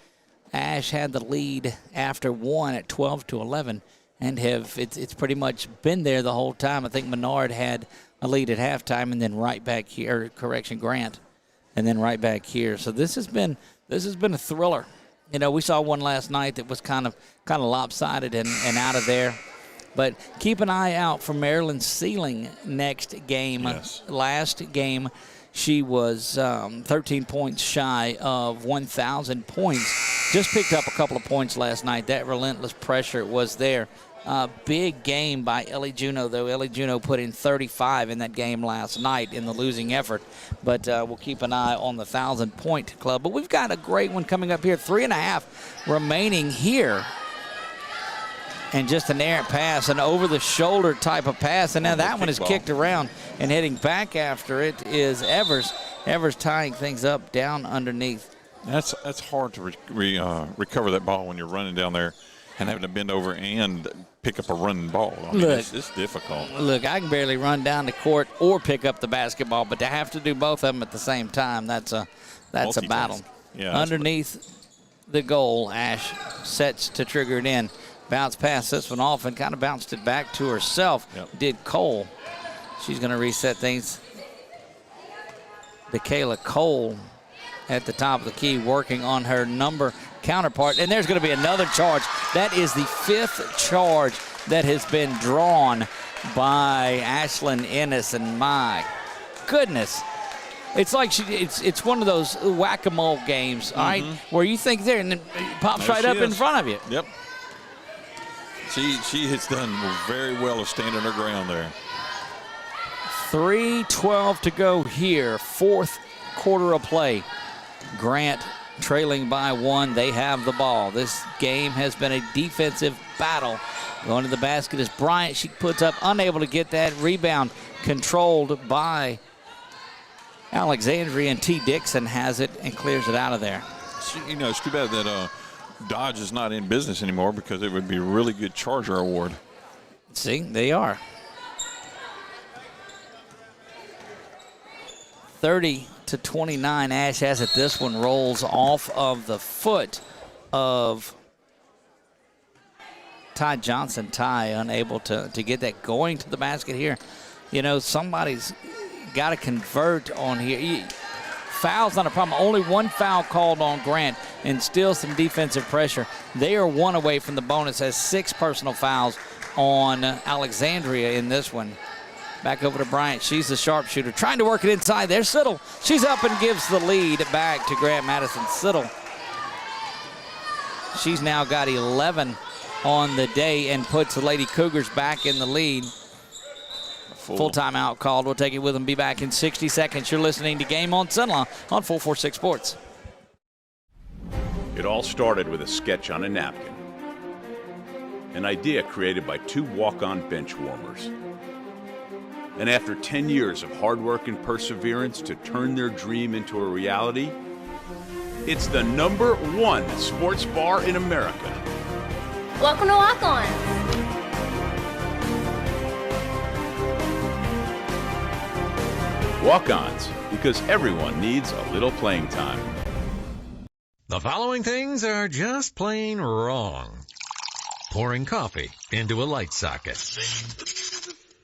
Ash had the lead after one at 12-11, and it's pretty much been there the whole time. I think Menard had a lead at halftime, and then right back here. Grant, and then right back here. So this has been a thriller. You know, we saw one last night that was kind of lopsided and out of there. But keep an eye out for Marilyn Sealing next game. Yes. Last game, she was 13 points shy of 1,000 points. Just picked up a couple of points last night. That relentless pressure was there. Big game by Ellie Juneau, though. Ellie Juneau put in 35 in that game last night in the losing effort. But we'll keep an eye on the 1,000-point club. But we've got a great one coming up here. 3.5 remaining here. And just an errant pass, an over-the-shoulder type of pass. And now that one is kicked around. And heading back after it is Evers. Evers tying things up down underneath. That's hard to recover that ball when you're running down there and having to bend over and pick up a running ball. I mean, Look, it's difficult. Look, I can barely run down the court or pick up the basketball, but to have to do both of them at the same time, that's a battle. Yeah, underneath the goal, Ash sets to trigger it in. Bounce past this one off and kind of bounced it back to herself. Yep. Did Cole. She's going to reset things. Michaela Cole at the top of the key working on her number counterpart. And there's going to be another charge. That is the 5th charge that has been drawn by Ashlyn Ennis. And my goodness. It's like it's one of those whack-a-mole games, all right, where you think there and then it pops right up in front of you. Yep. She has done very well of standing her ground there. 3:12 to go here, 4th quarter of play. Grant trailing by 1. They have the ball. This game has been a defensive battle. Going to the basket is Bryant. She puts up, unable to get that rebound, controlled by Alexandria, and T. Dixon has it and clears it out of there. It's too bad that Dodge is not in business anymore because it would be a really good Charger award. See, they are. 30-29, Ash has it. This one rolls off of the foot of Ty Johnson. Ty unable to get that going to the basket here. You know, somebody's got to convert on here. Foul's not a problem. Only one foul called on Grant and still some defensive pressure. They are 1 away from the bonus, has 6 personal fouls on Alexandria in this one. Back over to Bryant. She's the sharpshooter. Trying to work it inside. There's Siddle. She's up and gives the lead back to Grant Madison. Siddle. She's now got 11 on the day and puts the Lady Cougars back in the lead. Full timeout called. We'll take it with them. Be back in 60 seconds. You're listening to Game on Sunlaw on 446 Sports. It all started with a sketch on a napkin. An idea created by 2 walk-on bench warmers. And after 10 years of hard work and perseverance to turn their dream into a reality, it's the #1 sports bar in America. Welcome to Walk On. Walk-ons, because everyone needs a little playing time. The following things are just plain wrong. Pouring coffee into a light socket.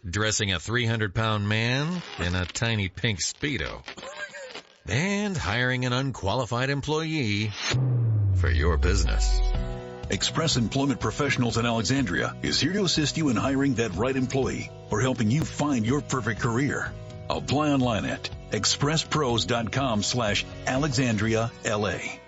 Dressing a 300-pound man in a tiny pink Speedo. And hiring an unqualified employee for your business. Express Employment Professionals in Alexandria is here to assist you in hiring that right employee or helping you find your perfect career. Apply online at expresspros.com/AlexandriaLA.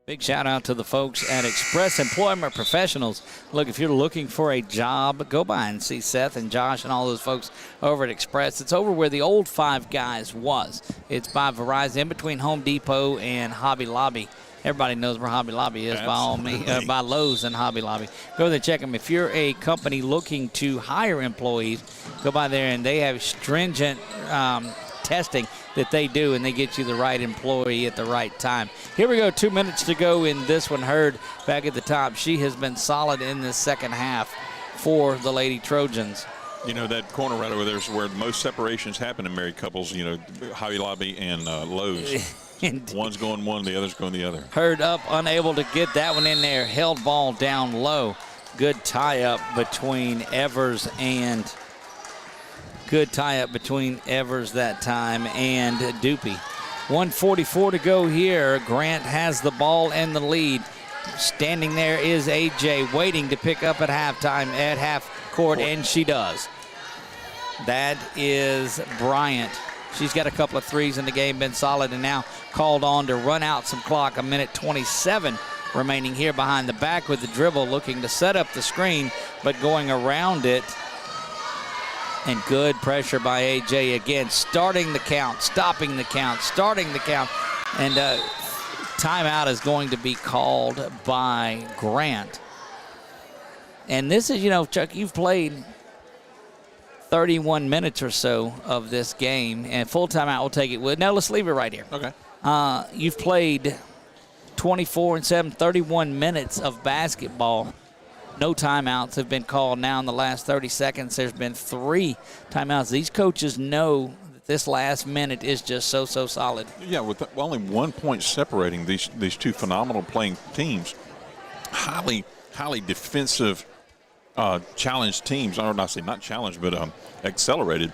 Big shout out to the folks at Express Employment Professionals. Look, if you're looking for a job, go by and see Seth and Josh and all those folks over at Express. It's over where the old Five Guys was. It's by Verizon, in between Home Depot and Hobby Lobby. Everybody knows where Hobby Lobby is, by all means, by Lowe's and Hobby Lobby. Go there and check them. If you're a company looking to hire employees, go by there, and they have stringent testing that they do, and they get you the right employee at the right time. Here we go, 2 minutes to go in this one. Hurd back at the top. She has been solid in this second half for the Lady Trojans. You know, that corner right over there is where most separations happen in married couples, you know, Hobby Lobby and Lowe's. One's going one, the other's going the other. Hurd up, unable to get that one in there. Held ball down low. Good tie-up between Evers that time and Doopy. 1:44 to go here. Grant has the ball and the lead. Standing there is AJ waiting to pick up at halftime at half court, and she does. That is Bryant. She's got a couple of threes in the game, been solid, and now called on to run out some clock. 1:27 remaining here behind the back with the dribble, looking to set up the screen, but going around it. And good pressure by A.J. again, starting the count, stopping the count, starting the count. And timeout is going to be called by Grant. And this is, Chuck, you've played 31 minutes or so of this game, and full timeout will take it. No, let's leave it right here. Okay. You've played 24 and 7, 31 minutes of basketball. No timeouts have been called now in the last 30 seconds. There's been 3 timeouts. These coaches know that this last minute is just so solid. Yeah, with only 1 point separating these two phenomenal playing teams, highly defensive challenged teams, or not say not challenged, but accelerated.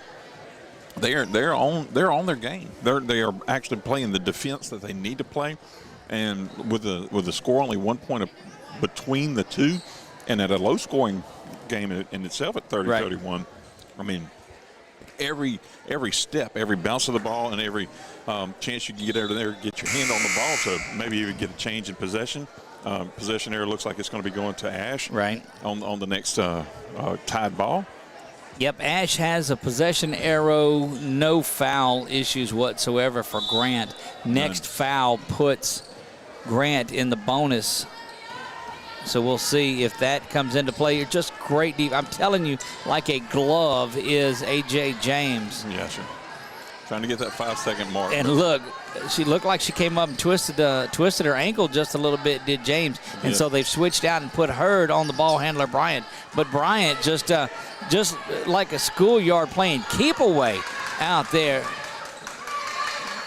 They're on their game. They are actually playing the defense that they need to play, and with the score only 1 point between the two. And at a low-scoring game in itself at 30-31, I mean, every step, every bounce of the ball, and every chance you can get out of there, get your hand on the ball to maybe even get a change in possession. Possession error looks like it's going to be going to Ash on the next tied ball. Yep, Ash has a possession arrow, no foul issues whatsoever for Grant. Next foul puts Grant in the bonus. So we'll see if that comes into play. You're just great deep. I'm telling you, like a glove is A.J. James. Yeah, sure. Trying to get that 5-second mark. And look, she looked like she came up and twisted her ankle just a little bit, did James. And so they've switched out and put Hurd on the ball handler, Bryant. But Bryant just like a schoolyard playing keep away out there.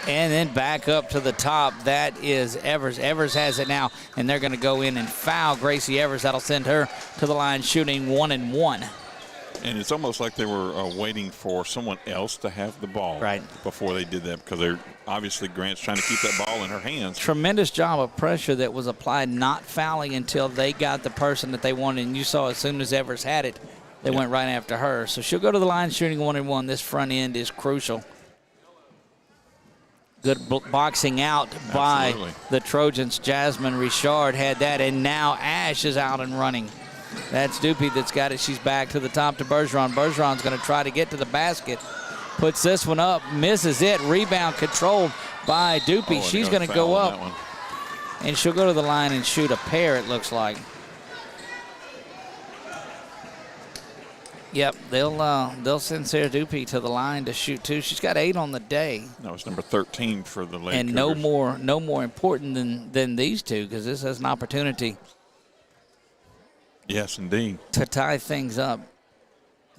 And then back up to the top. That is Evers. Evers has it now, and they're going to go in and foul Gracie Evers. That'll send her to the line shooting 1-1. And it's almost like they were waiting for someone else to have the ball before they did that, because they're obviously Grant's trying to keep that ball in her hands. Tremendous job of pressure that was applied, not fouling until they got the person that they wanted. And you saw as soon as Evers had it, they went right after her. So she'll go to the line shooting 1-1. This front end is crucial. Good boxing out by the Trojans. Jasmine Richard had that, and now Ash is out and running. That's Dupe that's got it. She's back to the top to Bergeron. Bergeron's going to try to get to the basket. Puts this one up, misses it. Rebound controlled by Dupe. She's going to go up, and she'll go to the line and shoot a pair, it looks like. Yep, they'll send Sarah Dupe to the line to shoot 2. She's got 8 on the day. No, it's number 13 for the Lady And Cougars. no more important than these two, because this has an opportunity. Yes, indeed. To tie things up.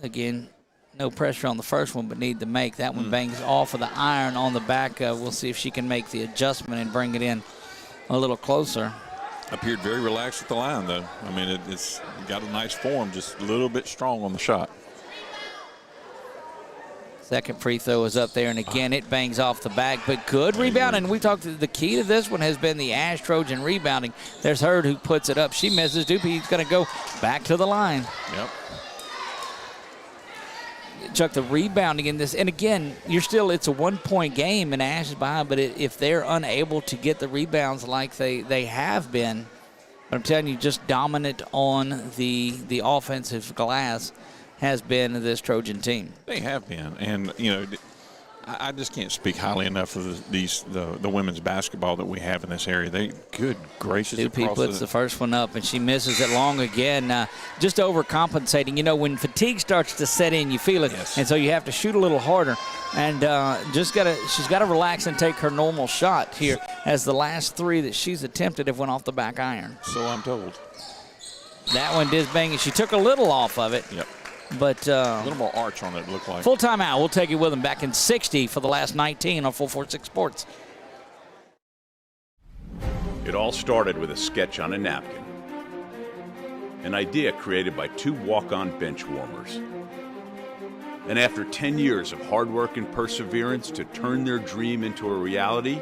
Again, no pressure on the first one, but need to make. That one bangs off of the iron on the back. We'll see if she can make the adjustment and bring it in a little closer. Appeared very relaxed at the line, though. I mean, it's got a nice form, just a little bit strong on the shot. Second free throw is up there, and again, it bangs off the back, but good rebound. And we talked the key to this one has been the Ash Trojan rebounding. There's Hurd who puts it up. She misses. Dupe's going to go back to the line. Yep. Chuck, the rebounding in this, and again, it's a 1-point game, and Ash is behind, but if they're unable to get the rebounds like they have been, I'm telling you, just dominant on the offensive glass has been this Trojan team. They have been, and I just can't speak highly enough of the women's basketball that we have in this area. Good gracious. Dupe puts the first one up, and she misses it long again. Just overcompensating. When fatigue starts to set in, you feel it, and so you have to shoot a little harder. And she's got to relax and take her normal shot here, as the last 3 that she's attempted have went off the back iron. So I'm told. That one did bang, and she took a little off of it. Yep. But a little more arch on it, looked like. Full timeout. We'll take it with them back in 60 for the last 19 on 446 Sports. It all started with a sketch on a napkin. An idea created by 2 walk-on bench warmers. And after 10 years of hard work and perseverance to turn their dream into a reality,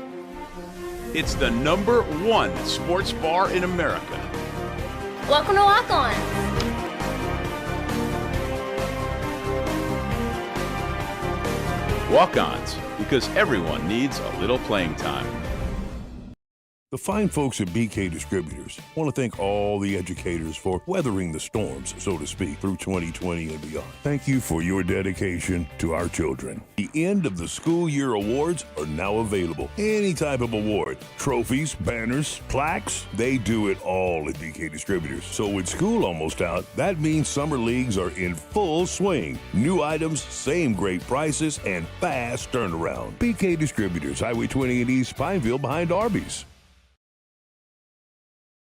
it's the #1 sports bar in America. Welcome to Walk On. Walk-ons, because everyone needs a little playing time. The fine folks at BK Distributors want to thank all the educators for weathering the storms, so to speak, through 2020 and beyond. Thank you for your dedication to our children. The end of the school year awards are now available. Any type of award, trophies, banners, plaques, they do it all at BK Distributors. So with school almost out, that means summer leagues are in full swing. New items, same great prices, and fast turnaround. BK Distributors, Highway 20 in East Pineville behind Arby's.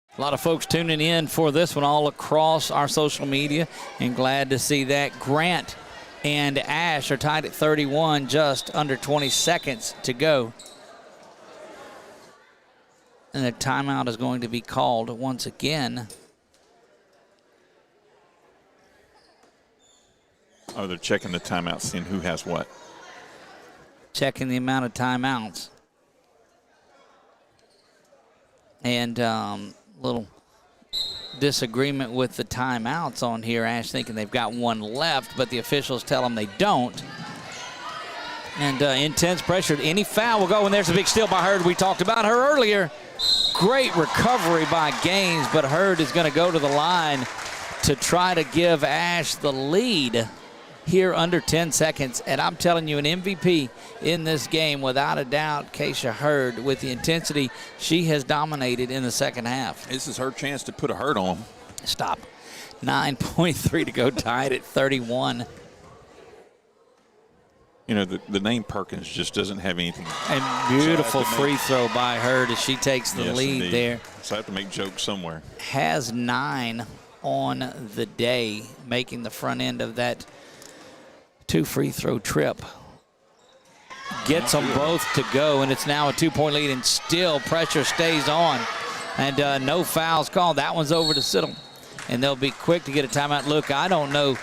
A lot of folks tuning in for this one all across our social media, and glad to see that. Grant and Ash are tied at 31, just under 20 seconds to go. And the timeout is going to be called once again. Oh, they're checking the timeout, seeing who has what. Checking the amount of timeouts. And little disagreement with the timeouts on here. Ash thinking they've got one left, but the officials tell them they don't. And intense pressure. Any foul will go, and there's a big steal by Hurd. We talked about her earlier. Great recovery by Gaines, but Hurd is going to go to the line to try to give Ash the lead here under 10 seconds. And I'm telling you, an MVP in this game, without a doubt, Keisha Hurd, with the intensity she has dominated in the second half. This is her chance to put a hurt on. Stop. 9.3 to go, tied at 31. You know, the name Perkins just doesn't have anything. And beautiful free throw by Hurd as she takes the lead indeed. there. So I have to make jokes somewhere. Has 9 on the day, making the front end of that 2 free throw trip. Gets them both to go, and it's now a 2-point lead, and still pressure stays on. And no fouls called. That one's over to Siddle. And they'll be quick to get a timeout. Look, I don't know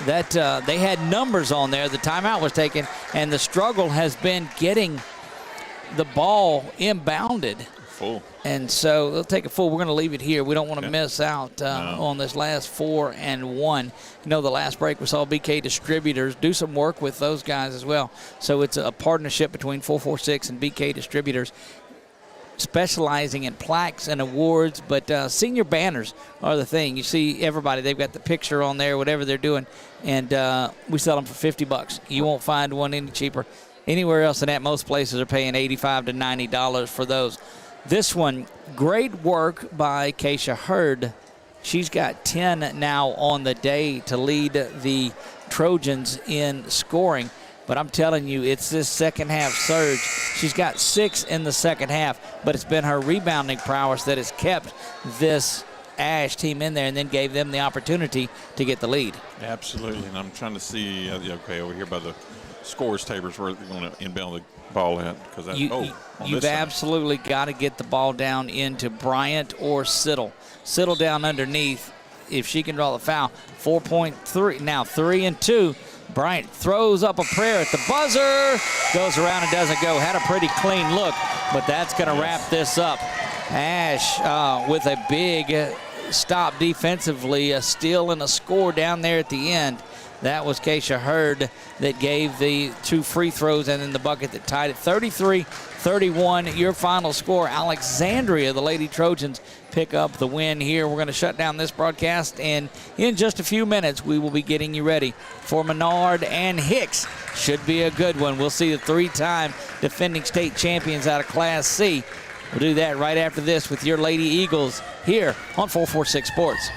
that they had numbers on there. The timeout was taken, and the struggle has been getting the ball inbounded. Full. And so they'll take a full. We're going to leave it here. We don't want to miss out on this last 4 and 1. You know, the last break we saw BK Distributors do some work with those guys as well. So it's a partnership between 446 and BK Distributors, specializing in plaques and awards, but senior banners are the thing. You see everybody, they've got the picture on there, whatever they're doing, and we sell them for $50. You won't find one any cheaper anywhere else than that. Most places are paying $85 to $90 for those. This one, great work by Keisha Hurd. She's got 10 now on the day to lead the Trojans in scoring. But I'm telling you, it's this second half surge. She's got 6 in the second half, but it's been her rebounding prowess that has kept this Ash team in there and then gave them the opportunity to get the lead. Absolutely, and I'm trying to see, okay, over here by the scores tables where they're going to inbound the ball at. Because you've absolutely got to get the ball down into Bryant or Siddle. Siddle down underneath if she can draw the foul. 4.3, now 3 and 2. Bryant throws up a prayer at the buzzer, goes around and doesn't go. Had a pretty clean look, but that's going to wrap this up. Ash with a big stop defensively, a steal and a score down there at the end. That was Keisha Hurd that gave the 2 free throws and then the bucket that tied it. 33-31, your final score. Alexandria, the Lady Trojans, pick up the win here. We're going to shut down this broadcast, and in just a few minutes, we will be getting you ready for Menard and Hicks. Should be a good one. We'll see the 3-time defending state champions out of Class C. We'll do that right after this with your Lady Eagles here on 446 Sports.